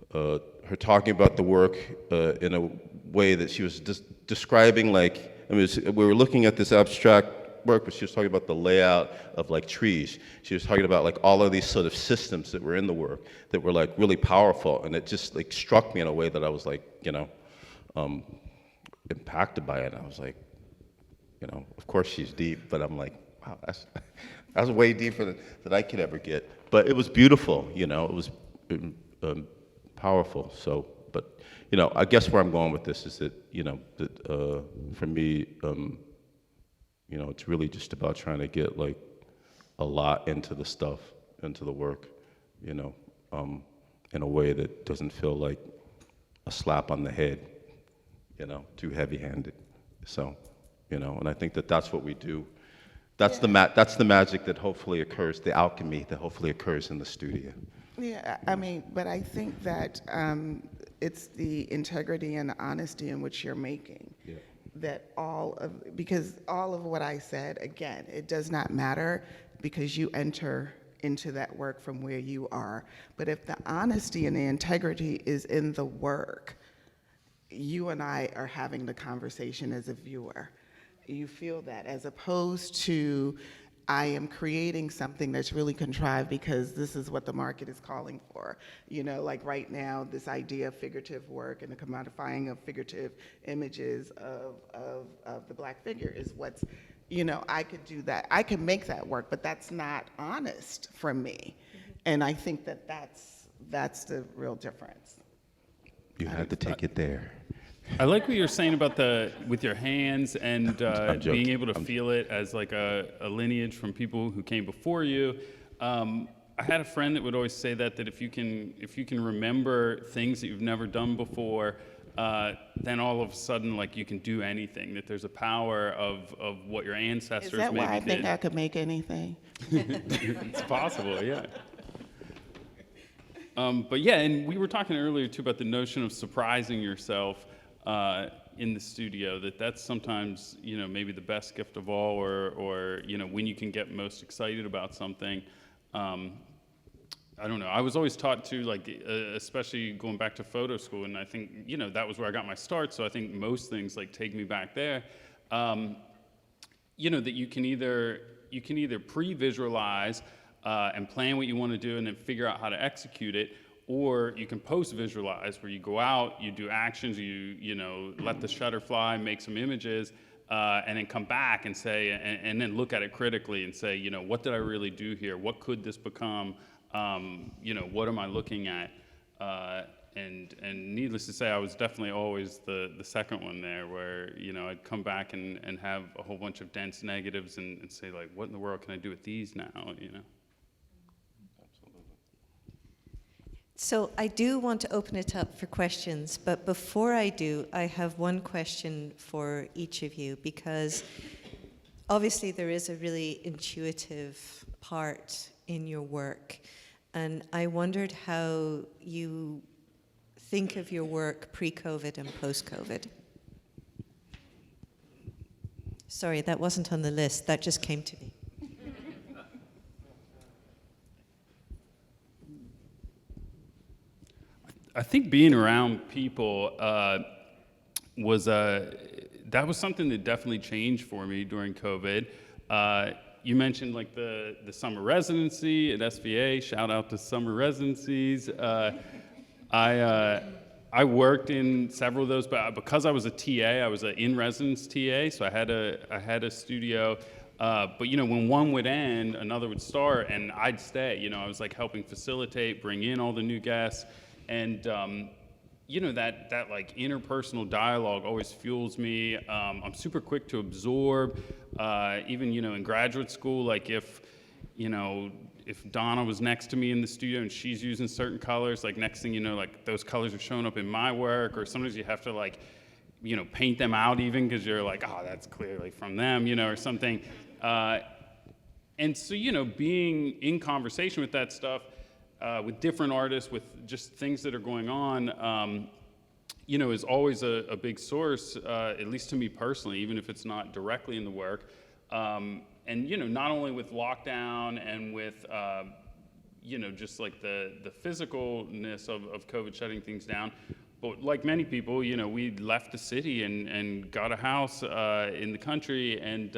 her talking about the work in a way that she was just describing, like, I mean, we were looking at this abstract work, but she was talking about the layout of like trees. She was talking about like all of these sort of systems that were in the work that were like really powerful, and it just like struck me in a way that I was like, you know, impacted by it. I was like, you know, of course she's deep, but I'm like, wow, that's way deeper than I could ever get. But it was beautiful, you know, it was powerful. So, but, you know, I guess where I'm going with this is that, you know, that for me, you know, it's really just about trying to get like a lot into the stuff, into the work, you know, in a way that doesn't feel like a slap on the head, you know, too heavy-handed. So, you know, and I think that that's what we do. That's that's the magic that hopefully occurs, the alchemy that hopefully occurs in the studio. Yeah, I mean, but I think that it's the integrity and the honesty in which you're making. Yeah. That because all of what I said, again, it does not matter because you enter into that work from where you are. But if the honesty and the integrity is in the work, you and I are having the conversation as a viewer. You feel that, as opposed to I am creating something that's really contrived because this is what the market is calling for. You know, like right now, this idea of figurative work and the commodifying of figurative images of the Black figure is what's, you know, I could do that. I could make that work, but that's not honest from me. Mm-hmm. And I think that that's the real difference. You had to take it there. I like what you're saying about with your hands and being able to feel it as like a lineage from people who came before you. I had a friend that would always say that if you can remember things that you've never done before, then all of a sudden like you can do anything. That there's a power of what your ancestors maybe did. Is that why I think I could make anything? It's possible, yeah. But yeah, and we were talking earlier too about the notion of surprising yourself in the studio, that's sometimes, you know, maybe the best gift of all, or you know, when you can get most excited about something. I don't know, I was always taught to, like, especially going back to photo school, and I think, you know, that was where I got my start, so I think most things, like, take me back there. You know, that you can either pre-visualize and plan what you want to do and then figure out how to execute it, or you can post-visualize, where you go out, you do actions, you know, let the shutter fly, make some images, and then come back and say, and then look at it critically and say, you know, what did I really do here? What could this become? You know, what am I looking at? And needless to say, I was definitely always the second one there, where, you know, I'd come back and have a whole bunch of dense negatives and say, like, what in the world can I do with these now, you know? So I do want to open it up for questions, but before I do, I have one question for each of you, because obviously there is a really intuitive part in your work, and I wondered how you think of your work pre-COVID and post-COVID. Sorry, that wasn't on the list, that just came to me. I think being around people that was something that definitely changed for me during COVID. You mentioned like the summer residency at SVA. Shout out to summer residencies. I worked in several of those, but because I was a TA, I was an in-residence TA, so I had a studio. But you know, when one would end, another would start, and I'd stay. You know, I was like helping facilitate, bring in all the new guests, and you know, that like interpersonal dialogue always fuels me. I'm super quick to absorb. Even, you know, in graduate school, like if Donna was next to me in the studio and she's using certain colors, like next thing you know, like those colors are showing up in my work, or sometimes you have to like, you know, paint them out even because you're like, oh, that's clearly from them, you know, or something. And so, you know, being in conversation with that stuff, with different artists, with just things that are going on, you know, is always a big source, at least to me personally, even if it's not directly in the work. And, you know, not only with lockdown and with, you know, just like the physicalness of COVID shutting things down, but like many people, you know, we left the city and got a house in the country, and,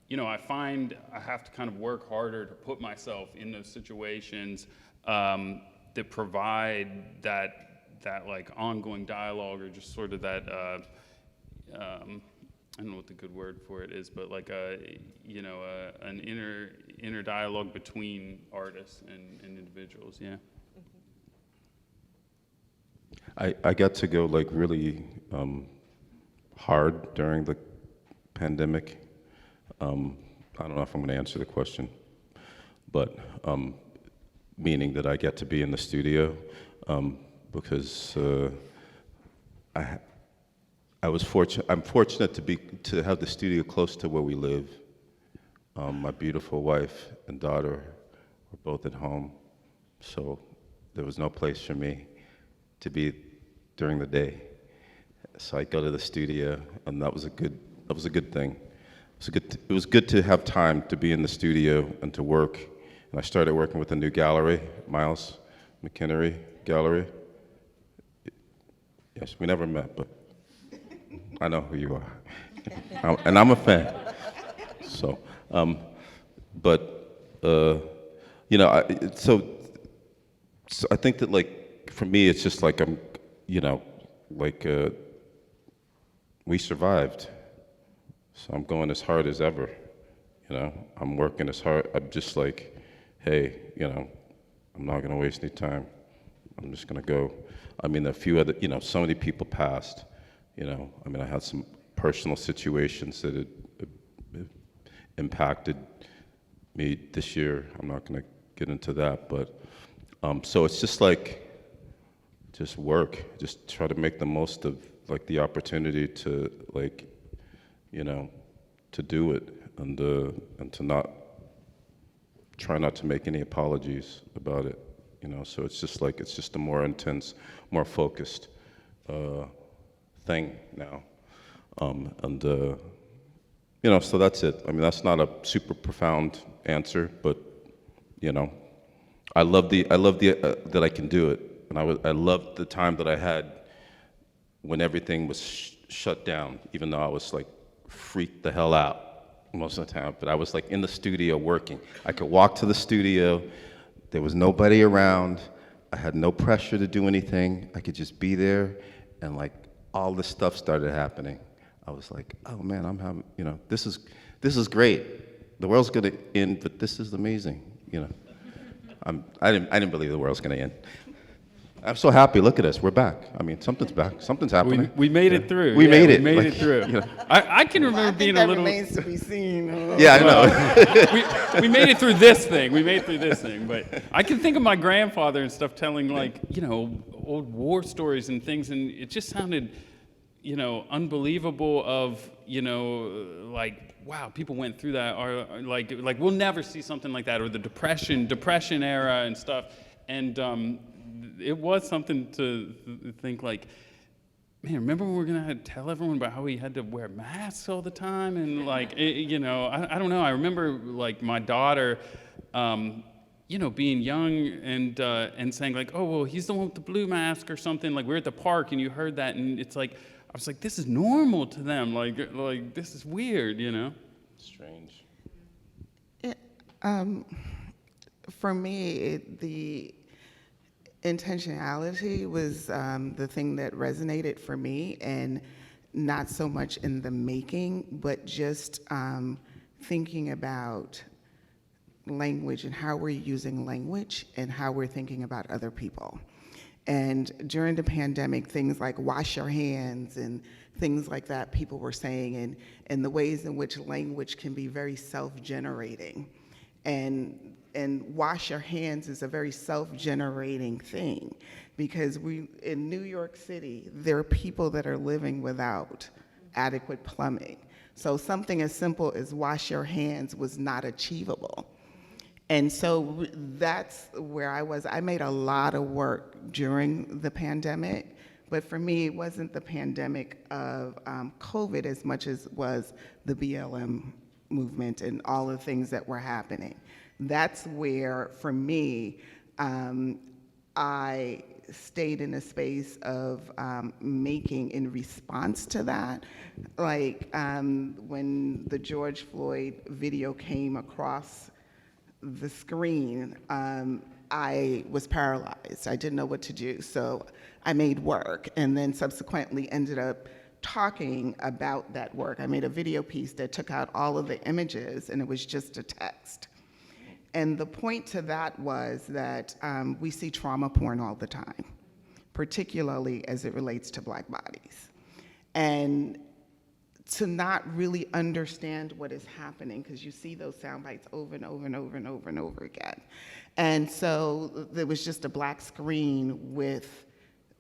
you know, I find I have to kind of work harder to put myself in those situations that provide that like ongoing dialogue, or just sort of that, I don't know what the good word for it is, but like you know, an inner dialogue between artists and individuals. Yeah. I got to go like really hard during the pandemic. I don't know if I'm going to answer the question, but meaning that I get to be in the studio because I'm fortunate to have the studio close to where we live. My beautiful wife and daughter were both at home, so there was no place for me to be during the day. So I go to the studio, and that was a good thing. It was good to have time to be in the studio and to work. And I started working with a new gallery, Miles McKinnery Gallery. Yes, we never met, but I know who you are, and I'm a fan. So, you know, so I think that like for me, it's just like I'm, you know, like we survived, so I'm going as hard as ever. You know, I'm working as hard. I'm just like, hey, you know, I'm not gonna waste any time. I'm just gonna go. I mean, a few other, you know, so many people passed. You know, I mean, I had some personal situations that had impacted me this year. I'm not going to get into that, but so it's just like, just work, just try to make the most of like the opportunity to like, you know, to do it, and to not try not to make any apologies about it, you know. So it's just like, it's just a more intense, more focused thing now, you know, so that's it. I mean, that's not a super profound answer, but you know, I love that I can do it, and I love the time that I had when everything was shut down, even though I was like freaked the hell out most of the time. But I was like in the studio working. I could walk to the studio. There was nobody around. I had no pressure to do anything. I could just be there, and like all this stuff started happening. I was like, oh man, I'm having, you know, this is great. The world's gonna end, but this is amazing, you know. I didn't believe the world's gonna end. I'm so happy. Look at us, we're back. I mean, something's back. Something's happening. We made it through. We made it. We made like, it through. You know. I can remember being a little. That remains to be seen. Yeah, I know. we made it through this thing. We made it through this thing. But I can think of my grandfather and stuff telling like, you know, old war stories and things, and it just sounded, you know, unbelievable of, like, wow, people went through that, or like we'll never see something like that, or the depression era and stuff. And it was something to think like, man, remember when we were gonna tell everyone about how we had to wear masks all the time? And like, I don't know. I remember like my daughter, being young and saying like, oh, well, he's the one with the blue mask or something. Like, we're at the park and you heard that, and it's like, I was like, this is normal to them. Like this is weird, Strange. For me, the intentionality was the thing that resonated for me, and not so much in the making, but just thinking about language and how we're using language and how we're thinking about other people. And during the pandemic, things like wash your hands and things like that people were saying, and the ways in which language can be very self-generating. And wash your hands is a very self-generating thing, because in New York City, there are people that are living without adequate plumbing. So something as simple as wash your hands was not achievable. And so that's where I was. I made a lot of work during the pandemic, but for me, it wasn't the pandemic of COVID as much as it was the BLM movement and all the things that were happening. That's where, for me, I stayed in a space of making in response to that. Like when the George Floyd video came across the screen, I was paralyzed. I didn't know what to do, so I made work, and then subsequently ended up talking about that work. I made a video piece that took out all of the images, and it was just a text. And the point to that was that we see trauma porn all the time, particularly as it relates to Black bodies. And to not really understand what is happening, because you see those sound bites over and over and over and over and over again. And so there was just a black screen with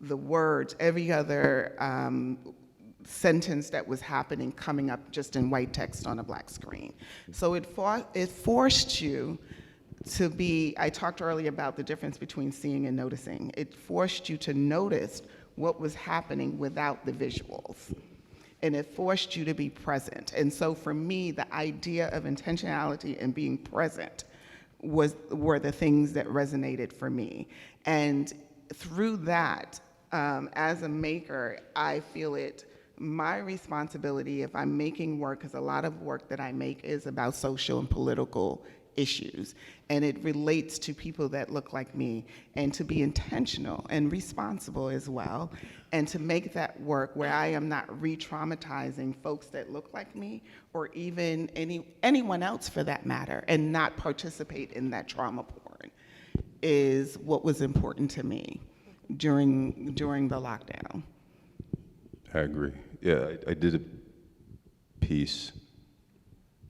the words, every other sentence that was happening coming up just in white text on a black screen. So it forced you to be, I talked earlier about the difference between seeing and noticing. It forced you to notice what was happening without the visuals. And it forced you to be present. And so for me, the idea of intentionality and being present were the things that resonated for me. And through that, as a maker, I feel it my responsibility, if I'm making work, because a lot of work that I make is about social and political issues, and it relates to people that look like me, and to be intentional and responsible as well, and to make that work where I am not re-traumatizing folks that look like me, or even anyone else for that matter, and not participate in that trauma porn, is what was important to me during the lockdown. I agree. Yeah, I did a piece,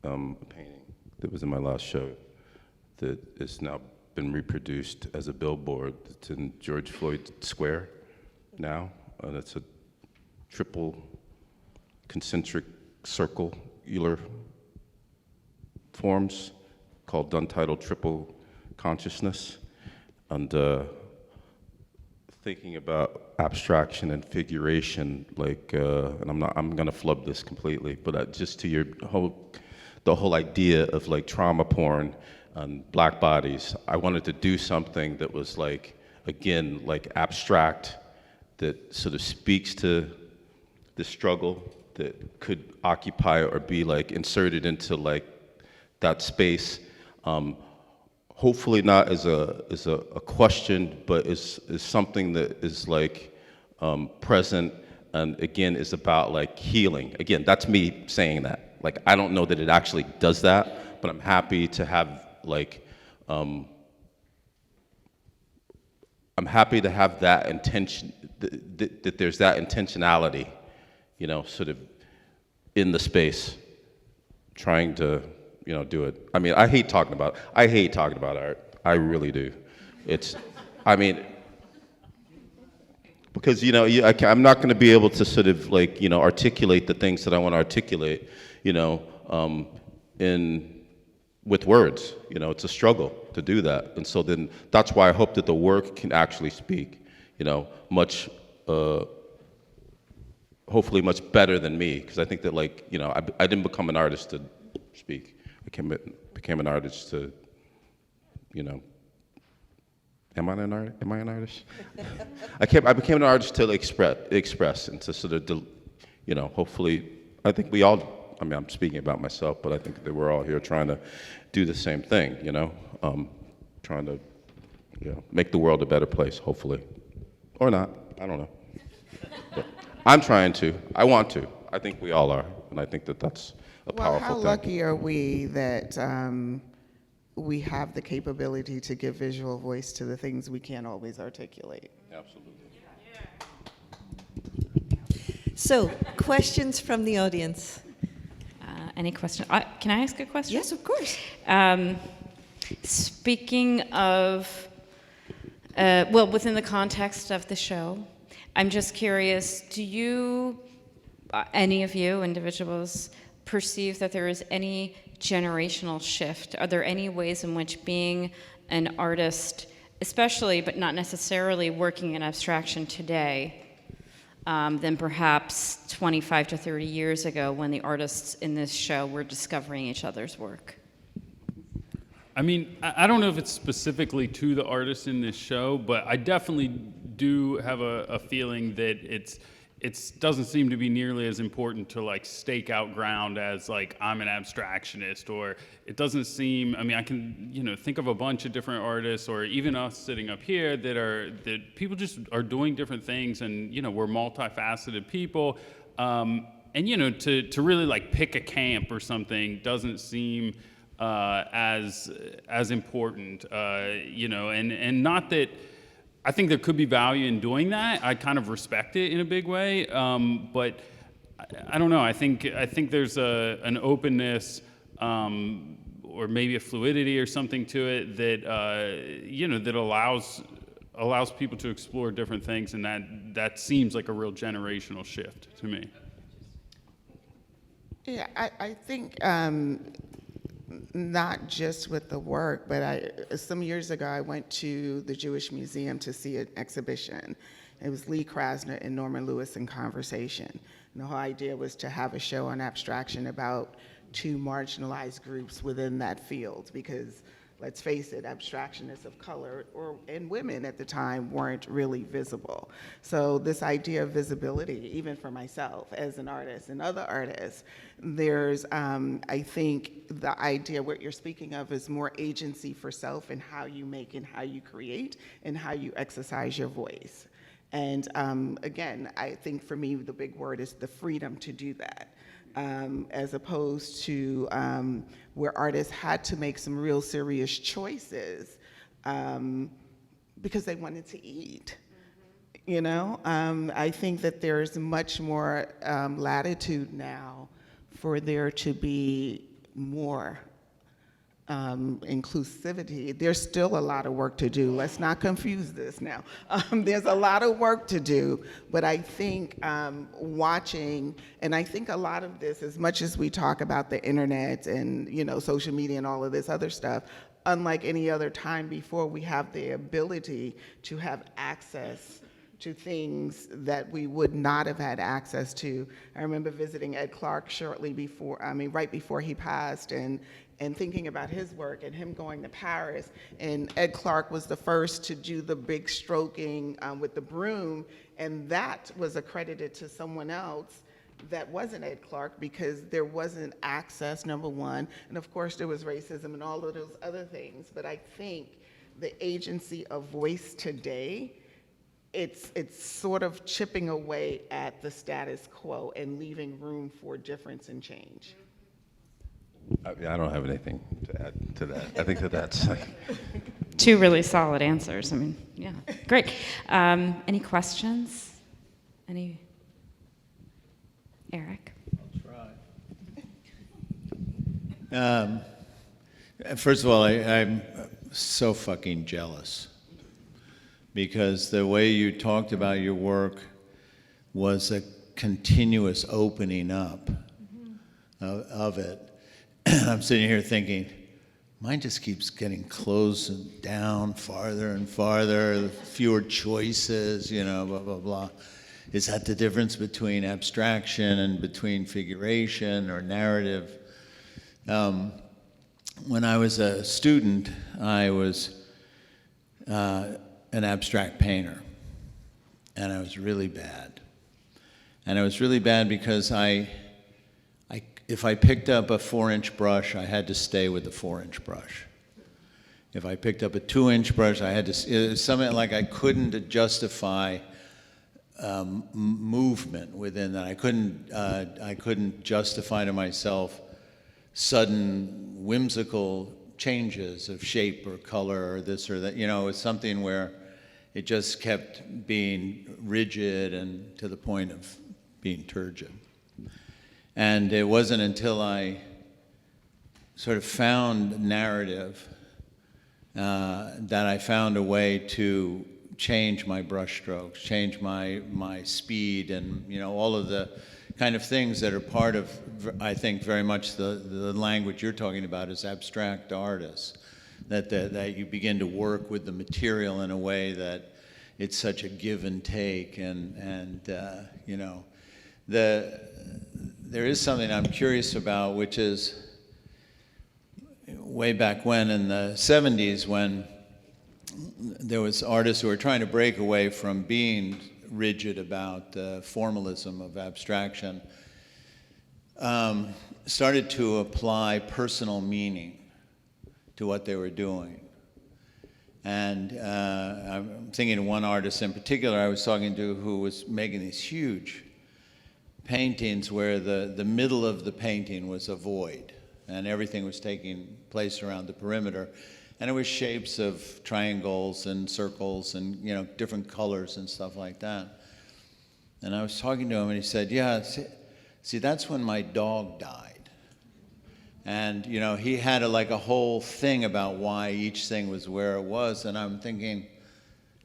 a painting that was in my last show that has now been reproduced as a billboard. It's in George Floyd Square now, and it's a triple concentric circular forms called Untitled Triple Consciousness. And thinking about abstraction and figuration, like, and I'm gonna flub this completely, but just to the whole idea of like trauma porn and Black bodies, I wanted to do something that was like, again, like abstract, that sort of speaks to the struggle that could occupy or be like inserted into like that space. Hopefully not as a question, but is something that is like present, and again is about like healing. Again, that's me saying that. Like, I don't know that it actually does that, but I'm happy to have like, I'm happy to have that intention, that there's that intentionality, sort of in the space, trying to, do it. I mean, I hate talking about art. I really do. Because, I'm not going to be able to sort of like, articulate the things that I want to articulate, with words. It's a struggle to do that. And so then that's why I hope that the work can actually speak, much, hopefully much better than me. Because I think that like, I didn't become an artist to speak. I became an artist to, Am I an artist? I became an artist to express and to sort of, hopefully, I think we all, I'm speaking about myself, but I think that we're all here trying to do the same thing, trying to, make the world a better place, hopefully. Or not, I don't know. But I'm trying to, I want to. I think we all are, and I think that that's a powerful thing. Well, how lucky are we that we have the capability to give visual voice to the things we can't always articulate. Absolutely. So, questions from the audience? Any question? Can I ask a question? Yes, of course. Speaking of, well, within the context of the show, I'm just curious, do you, any of you individuals, perceive that there is any generational shift? Are there any ways in which being an artist, especially but not necessarily working in abstraction today, than perhaps 25 to 30 years ago when the artists in this show were discovering each other's work? I mean, I don't know if it's specifically to the artists in this show, but I definitely do have a feeling that it doesn't seem to be nearly as important to like stake out ground as like I'm an abstractionist, or it doesn't seem, I mean, I can, think of a bunch of different artists, or even us sitting up here that people just are doing different things, and, we're multifaceted people. And, to really like pick a camp or something doesn't seem as important, and not that, I think there could be value in doing that. I kind of respect it in a big way, but I don't know. I think there's an openness, or maybe a fluidity or something to it that that allows people to explore different things, and that seems like a real generational shift to me. Yeah, I think not just with the work, but some years ago I went to the Jewish Museum to see an exhibition. It was Lee Krasner and Norman Lewis in conversation. And the whole idea was to have a show on abstraction about two marginalized groups within that field, because let's face it, abstractionists of color and women at the time weren't really visible. So this idea of visibility, even for myself as an artist and other artists, there's, I think the idea, what you're speaking of, is more agency for self in how you make and how you create and how you exercise your voice. And again, I think for me, the big word is the freedom to do that. As opposed to where artists had to make some real serious choices because they wanted to eat. I think that there's much more latitude now for there to be more inclusivity. There's still a lot of work to do. Let's not confuse this now. There's a lot of work to do, but I think watching, and I think a lot of this, as much as we talk about the internet and social media and all of this other stuff, unlike any other time before, we have the ability to have access to things that we would not have had access to. I remember visiting Ed Clark right before he passed, and thinking about his work and him going to Paris. And Ed Clark was the first to do the big stroking with the broom, and that was accredited to someone else that wasn't Ed Clark, because there wasn't access, number one, and of course there was racism and all of those other things. But I think the agency of voice today, it's sort of chipping away at the status quo and leaving room for difference and change. I don't have anything to add to that. I think that's like... Two really solid answers. I mean, yeah, great. Any questions? Eric? I'll try. First of all, I'm so fucking jealous because the way you talked about your work was a continuous opening up of it. I'm sitting here thinking, mine just keeps getting closed and down farther and farther, fewer choices, blah, blah, blah. Is that the difference between abstraction and between figuration or narrative? When I was a student, I was an abstract painter, and I was really bad. And I was really bad because if I picked up a 4-inch brush, I had to stay with the 4-inch brush. If I picked up a 2-inch brush, it was something like I couldn't justify movement within that. I couldn't justify to myself sudden whimsical changes of shape or color or this or that. It was something where it just kept being rigid and to the point of being turgid. And it wasn't until I sort of found narrative that I found a way to change my brush strokes, change my speed, and all of the kind of things that are part of, I think, very much the language you're talking about as abstract artists, that you begin to work with the material in a way that it's such a give and take, and there is something I'm curious about, which is way back when in the 70s, when there was artists who were trying to break away from being rigid about the formalism of abstraction, started to apply personal meaning to what they were doing. And I'm thinking of one artist in particular I was talking to who was making these huge paintings where the middle of the painting was a void and everything was taking place around the perimeter. And it was shapes of triangles and circles and different colors and stuff like that. And I was talking to him and he said, yeah, see that's when my dog died. And he had a whole thing about why each thing was where it was. And I'm thinking,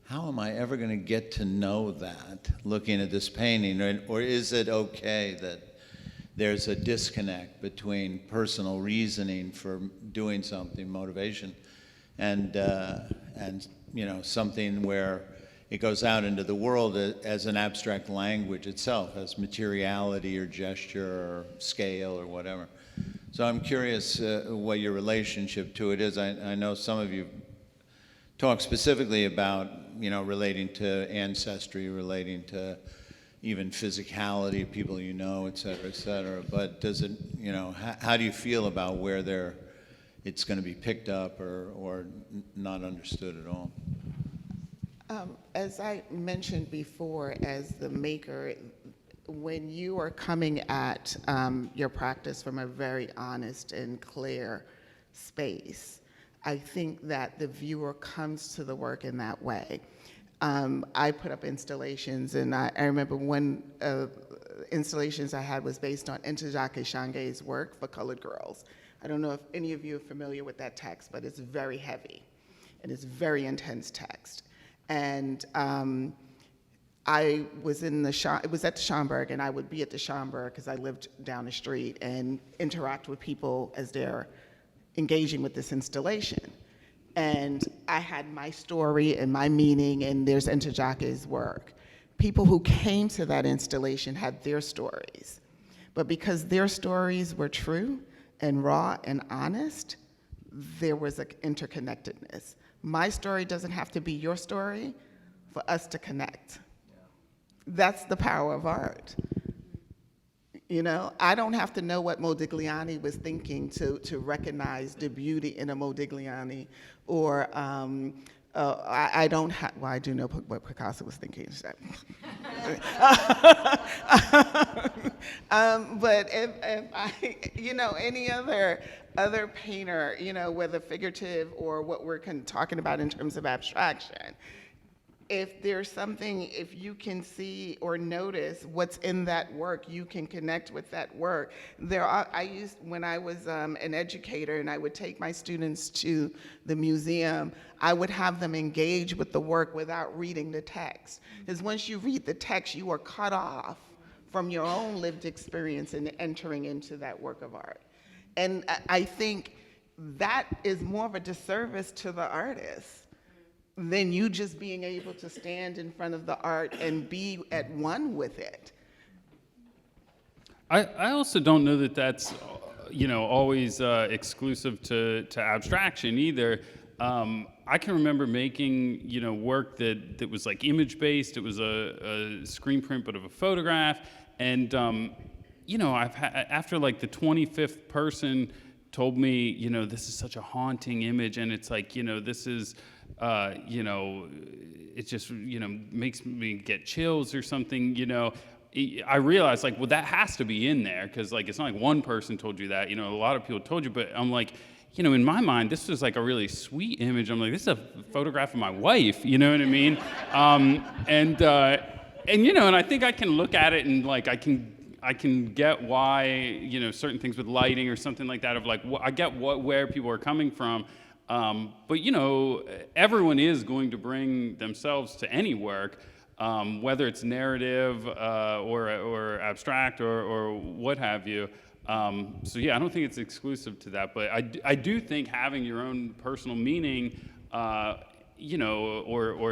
how am I ever going to get to know that looking at this painting? Or is it okay that there's a disconnect between personal reasoning for doing something, motivation, and something where it goes out into the world as an abstract language itself, as materiality or gesture or scale or whatever. So I'm curious what your relationship to it is. I know some of you talk specifically about relating to ancestry, relating to even physicality of people et cetera, et cetera. But does it, how do you feel about where it's going to be picked up or not understood at all? As I mentioned before, as the maker, when you are coming at your practice from a very honest and clear space, I think that the viewer comes to the work in that way. I put up installations, and I remember one installations I had was based on Ntozake Shange's work for colored girls. I don't know if any of you are familiar with that text, but it's very heavy, and it's very intense text. And I was it was at the Schomburg, and I would be at the Schomburg because I lived down the street and interact with people as they're engaging with this installation. And I had my story and my meaning, and there's Ntojake's work. People who came to that installation had their stories. But because their stories were true and raw and honest, there was an interconnectedness. My story doesn't have to be your story for us to connect. That's the power of art. I don't have to know what Modigliani was thinking to recognize the beauty in a Modigliani, or I don't have, well, I do know what Picasso was thinking. But if I, any other painter, whether figurative or what we're talking about in terms of abstraction, if there's something, if you can see or notice what's in that work, you can connect with that work. When I was an educator and I would take my students to the museum, I would have them engage with the work without reading the text. Because once you read the text, you are cut off from your own lived experience and entering into that work of art. And I think that is more of a disservice to the artist than you just being able to stand in front of the art and be at one with it. I also don't know that that's, always exclusive to abstraction either. I can remember making, work that was like image-based. It was a screen print, but of a photograph. And, after like the 25th person told me, this is such a haunting image, and it's like, this is, it just, makes me get chills or something, I realized like, well, that has to be in there, because like, it's not like one person told you that, a lot of people told you, but I'm like, in my mind, this was like a really sweet image. I'm like, this is a photograph of my wife, you know what I mean? And I think I can look at it and like, I can get why, certain things with lighting or something like that, of like, I get where people are coming from. But everyone is going to bring themselves to any work, whether it's narrative or abstract or what have you. So yeah, I don't think it's exclusive to that, but I do think having your own personal meaning, or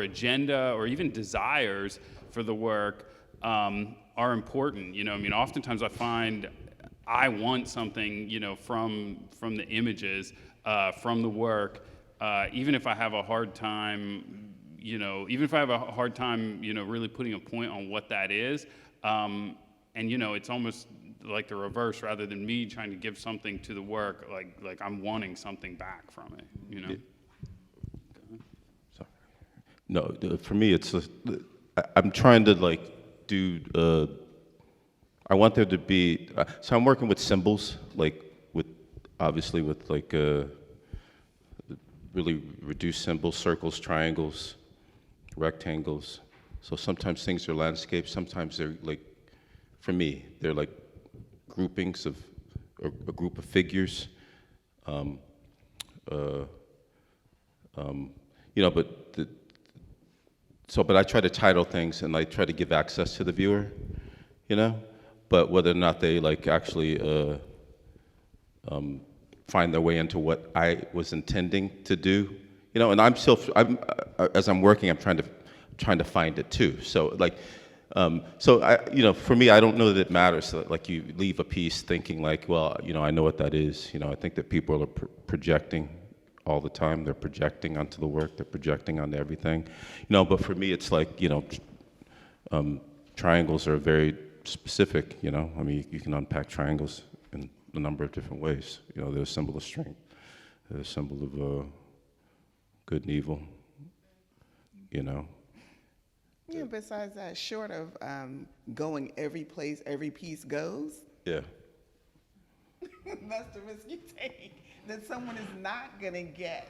agenda or even desires for the work are important. Oftentimes I find I want something, from the images, from the work, even if I have a hard time, really putting a point on what that is. And, it's almost like the reverse, rather than me trying to give something to the work, like I'm wanting something back from it, Yeah. Sorry. No, for me, it's I'm trying to like do. I want there to be. So I'm working with symbols, like obviously with like really reduced symbols, circles, triangles, rectangles. So sometimes things are landscapes. Sometimes they're like, for me, they're like groupings of a group of figures. But but I try to title things and I try to give access to the viewer, but whether or not they like actually find their way into what I was intending to do, and as I'm working, I'm trying to find it too. So like, for me, I don't know that it matters. So, like you leave a piece thinking like, well, I know what that is. I think that people are projecting all the time. They're projecting onto the work. They're projecting onto everything. But for me, it's like, triangles are very specific. I mean, you can unpack triangles in a number of different ways. They're a symbol of strength. They're a symbol of good and evil. Besides that, short of going every place every piece goes, Yeah. that's the risk you take, that someone is not gonna get.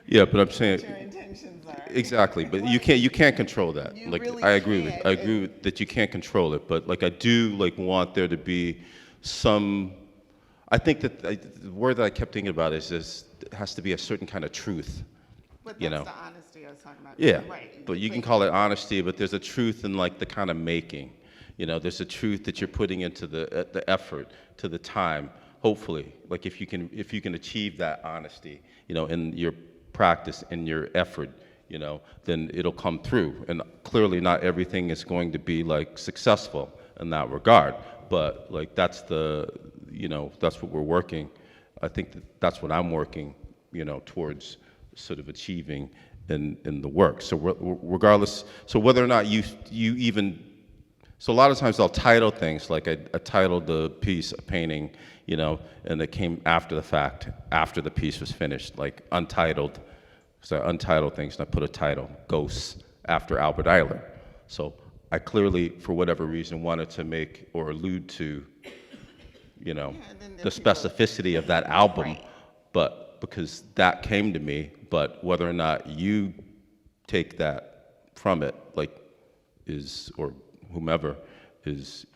Yeah, but I'm saying what your intentions are. exactly. But you can't control that. You Like really I agree can't. I agree with that you can't control it. But like I do like want there to be some. I think that the word that I kept thinking about is it has to be a certain kind of truth. But that's the honesty I was talking about. Yeah, Right. but you can call it honesty, but there's a truth in like the kind of making. There's a truth that you're putting into the effort, to the time. Hopefully, like if you can achieve that honesty, in your practice, in your effort, then it'll come through. And clearly, not everything is going to be like successful in that regard. But like that's that's what we're working. I think that's what I'm working, towards sort of achieving in the work. So regardless, so whether or not you even, so a lot of times I'll title things, like I titled the piece a painting, and it came after the fact, after the piece was finished, like untitled. So I untitled things and I put a title, Ghosts, after Albert Eiler. So I clearly, for whatever reason, wanted to make or allude to, the specificity of that album, Right. but because that came to me, but whether or not you take that from it, like, or whomever, is,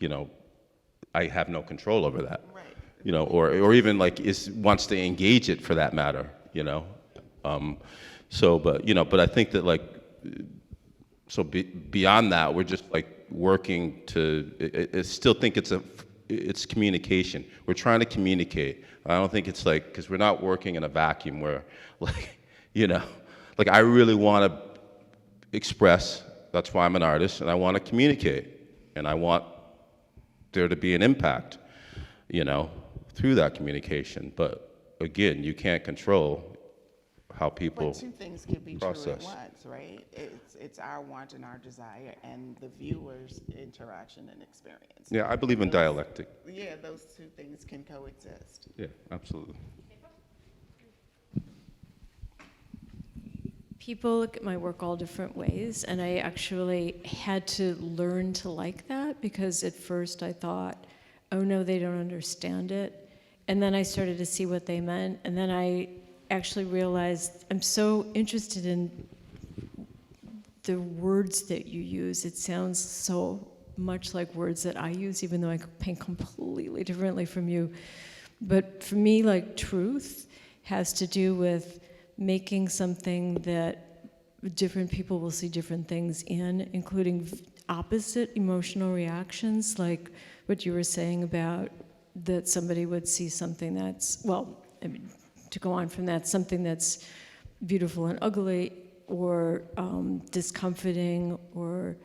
I have no control over that. Right. Or even like wants to engage it for that matter, but I think that like, beyond that, we're just like working to, I still think it's communication. We're trying to communicate. I don't think it's like, because we're not working in a vacuum where like, like I really want to express, that's why I'm an artist, and I want to communicate, and I want there to be an impact, through that communication. But again, you can't control how people But two things can be process. true at once, right? It's our want and our desire and the viewer's interaction and experience. Yeah, I believe in dialectic. Yeah, those two things can coexist. Yeah, absolutely. People look at my work all different ways, and I actually had to learn to like that, because at first I thought, oh no, they don't understand it. And then I started to see what they meant, and then I actually realized I'm so interested in the words that you use. It sounds so much like words that I use, even though I paint completely differently from you. But for me, like, truth has to do with making something that different people will see different things in, including opposite emotional reactions, like what you were saying about that somebody would see something that's, well, I mean, to go on from that, something that's beautiful and ugly, or discomforting, or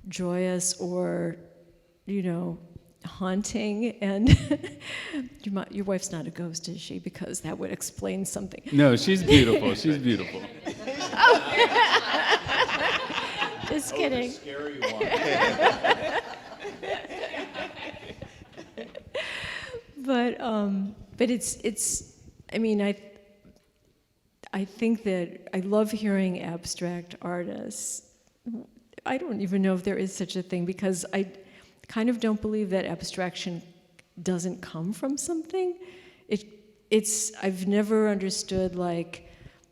joyous, or, haunting. And your wife's not a ghost, is she? Because that would explain something. No, she's beautiful. She's beautiful. Just kidding. The scary one. But it's. I mean, I think that I love hearing abstract artists. I don't even know if there is such a thing, because I kind of don't believe that abstraction doesn't come from something. I've never understood, like,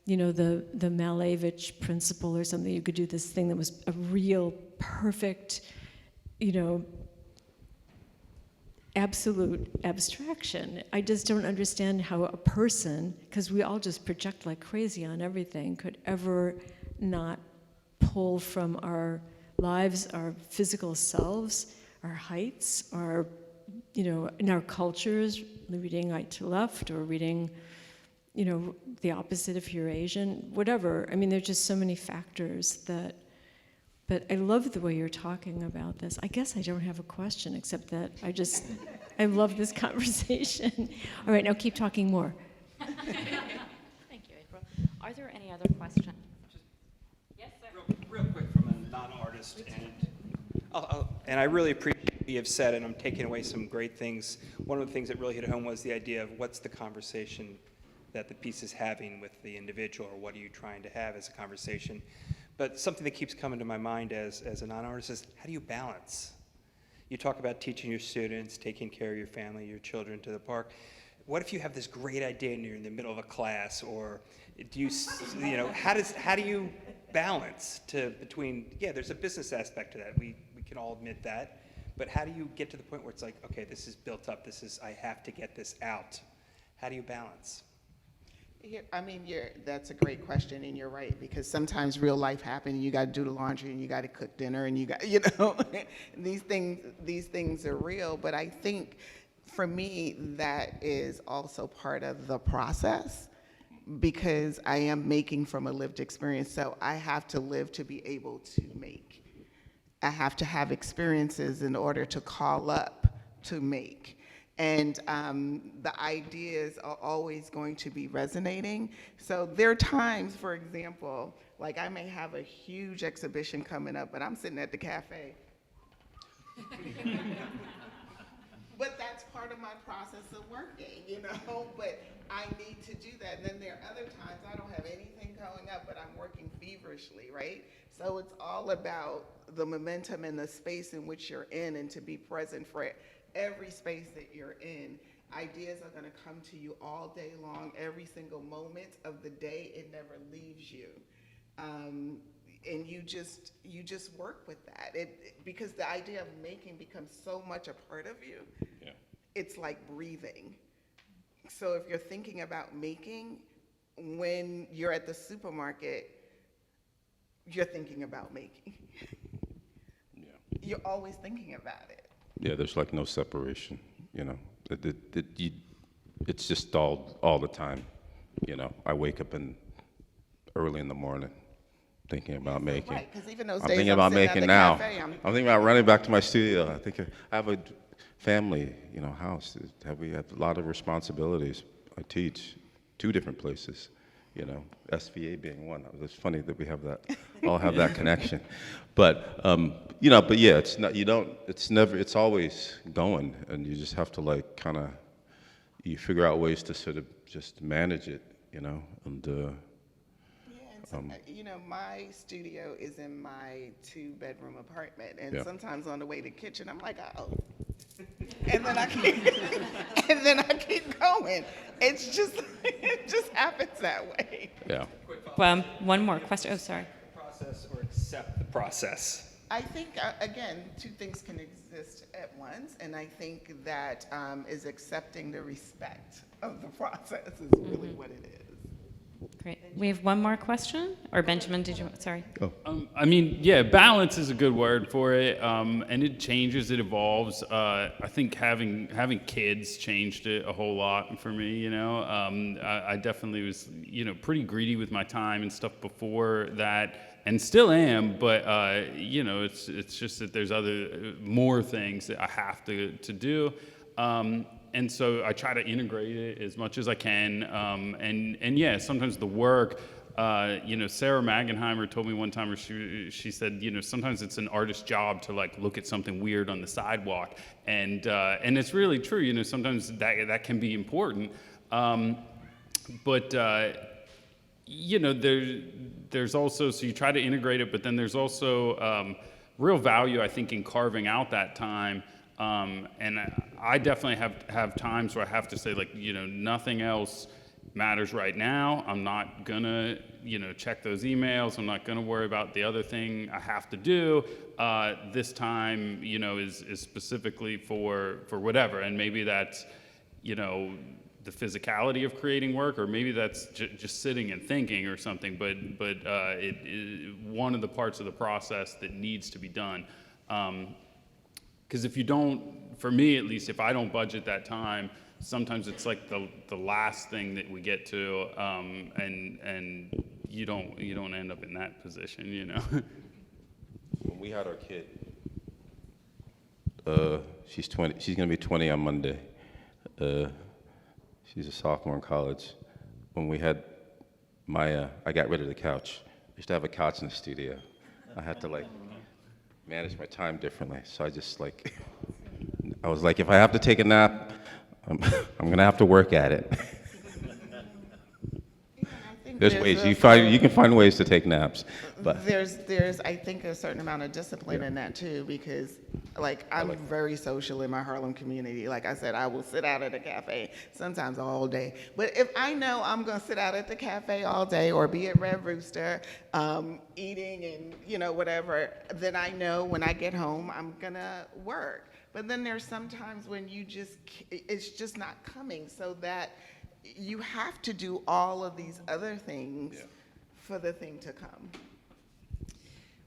the Malevich principle or something. You could do this thing that was a real perfect, absolute abstraction. I just don't understand how a person, because we all just project like crazy on everything, could ever not pull from our lives, our physical selves, our heights, our, in our cultures, reading right to left, or reading, the opposite if you're Asian, whatever. I mean, there's just so many factors that. But I love the way you're talking about this. I guess I don't have a question, except that I love this conversation. All right, now keep talking more. Thank you, April. Are there any other questions? Yes, sir. Real quick from a non-artist, and I really appreciate what you have said, and I'm taking away some great things. One of the things that really hit home was the idea of what's the conversation that the piece is having with the individual, or what are you trying to have as a conversation? But something that keeps coming to my mind as a non-artist is, how do you balance? You talk about teaching your students, taking care of your family, your children to the park. What if you have this great idea and you're in the middle of a class, or do you, how do you balance between, yeah, there's a business aspect to that. We can all admit that. But how do you get to the point where it's like, okay, this is built up, I have to get this out. How do you balance? That's a great question, and you're right, because sometimes real life happens, and you got to do the laundry, and you got to cook dinner, and you got, these things are real. But I think for me, that is also part of the process, because I am making from a lived experience. So I have to live to be able to make. I have to have experiences in order to call up to make. And the ideas are always going to be resonating. So there are times, for example, like I may have a huge exhibition coming up, but I'm sitting at the cafe. But that's part of my process of working, but I need to do that. And then there are other times I don't have anything going up, but I'm working feverishly, right? So it's all about the momentum and the space in which you're in, and to be present for it. Every space that you're in, ideas are going to come to you all day long, every single moment of the day. It never leaves you. and you just work with that. Because the idea of making becomes so much a part of you. Yeah. It's like breathing. So if you're thinking about making, when you're at the supermarket, you're thinking about making. Yeah. You're always thinking about it. Yeah, there's like no separation, you know. It's just all the time, you know. I wake up early in the morning thinking about making. Right, because even those I'm days thinking I'm about sitting at making the now. cafe, I'm thinking about running back to my studio. I think I have a family, you know, house. We have a lot of responsibilities. I teach 2 different places, you know, SVA being one. It's funny that we have that, all have that connection. But, you know, but yeah, it's always going, and you just have to like kind of, you figure out ways to sort of just manage it, you know, and you know, my studio is in my 2-bedroom apartment, and Yeah. sometimes on the way to kitchen, I'm like, oh, and then I keep going. It just happens that way. yeah. One more question. Oh, sorry. Process or accept the process? I think, again, 2 things can exist at once, and I think that is accepting the respect of the process is really what it is. Great. We have one more question? Or Benjamin, did you, sorry. I mean, yeah, balance is a good word for it, and it changes, it evolves. I think having kids changed it a whole lot for me. You know, I definitely was, you know, pretty greedy with my time and stuff before that, and still am. But you know, it's just that there's more things that I have to do. And so I try to integrate it as much as I can. And yeah, sometimes the work, you know, Sarah Magenheimer told me one time, she said, you know, sometimes it's an artist's job to like look at something weird on the sidewalk. And it's really true, you know, sometimes that can be important. But you know, there's also, so you try to integrate it, but then there's also real value, I think, in carving out that time. And I definitely have times where I have to say, like, you know, nothing else matters right now. I'm not gonna, you know, check those emails. I'm not gonna worry about the other thing I have to do. This time, you know, is specifically for whatever. And maybe that's, you know, the physicality of creating work, or maybe that's just sitting and thinking or something. But it one of the parts of the process that needs to be done. Because if you don't, for me at least, if I don't budget that time, sometimes it's like the last thing that we get to, and you don't end up in that position, you know. When we had our kid, she's 20. She's gonna be 20 on Monday. She's a sophomore in college. When we had Maya, I got rid of the couch. I used to have a couch in the studio. I had to like manage my time differently. So I just like, I was like, if I have to take a nap, I'm gonna have to work at it. There's ways you can find ways to take naps, but there's I think a certain amount of discipline in that too, because like I'm very social in my Harlem community. Like I said, I will sit out at a cafe sometimes all day. But if I know I'm gonna sit out at the cafe all day or be at Red Rooster eating and you know whatever, then I know when I get home I'm gonna work. But then there's sometimes when it's just not coming, so that you have to do all of these other things for the thing to come.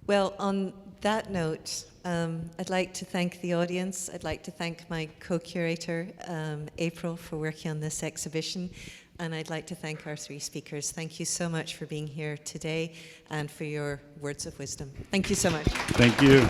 Well, on that note, I'd like to thank the audience. I'd like to thank my co-curator, April, for working on this exhibition. And I'd like to thank our 3 speakers. Thank you so much for being here today and for your words of wisdom. Thank you so much. Thank you.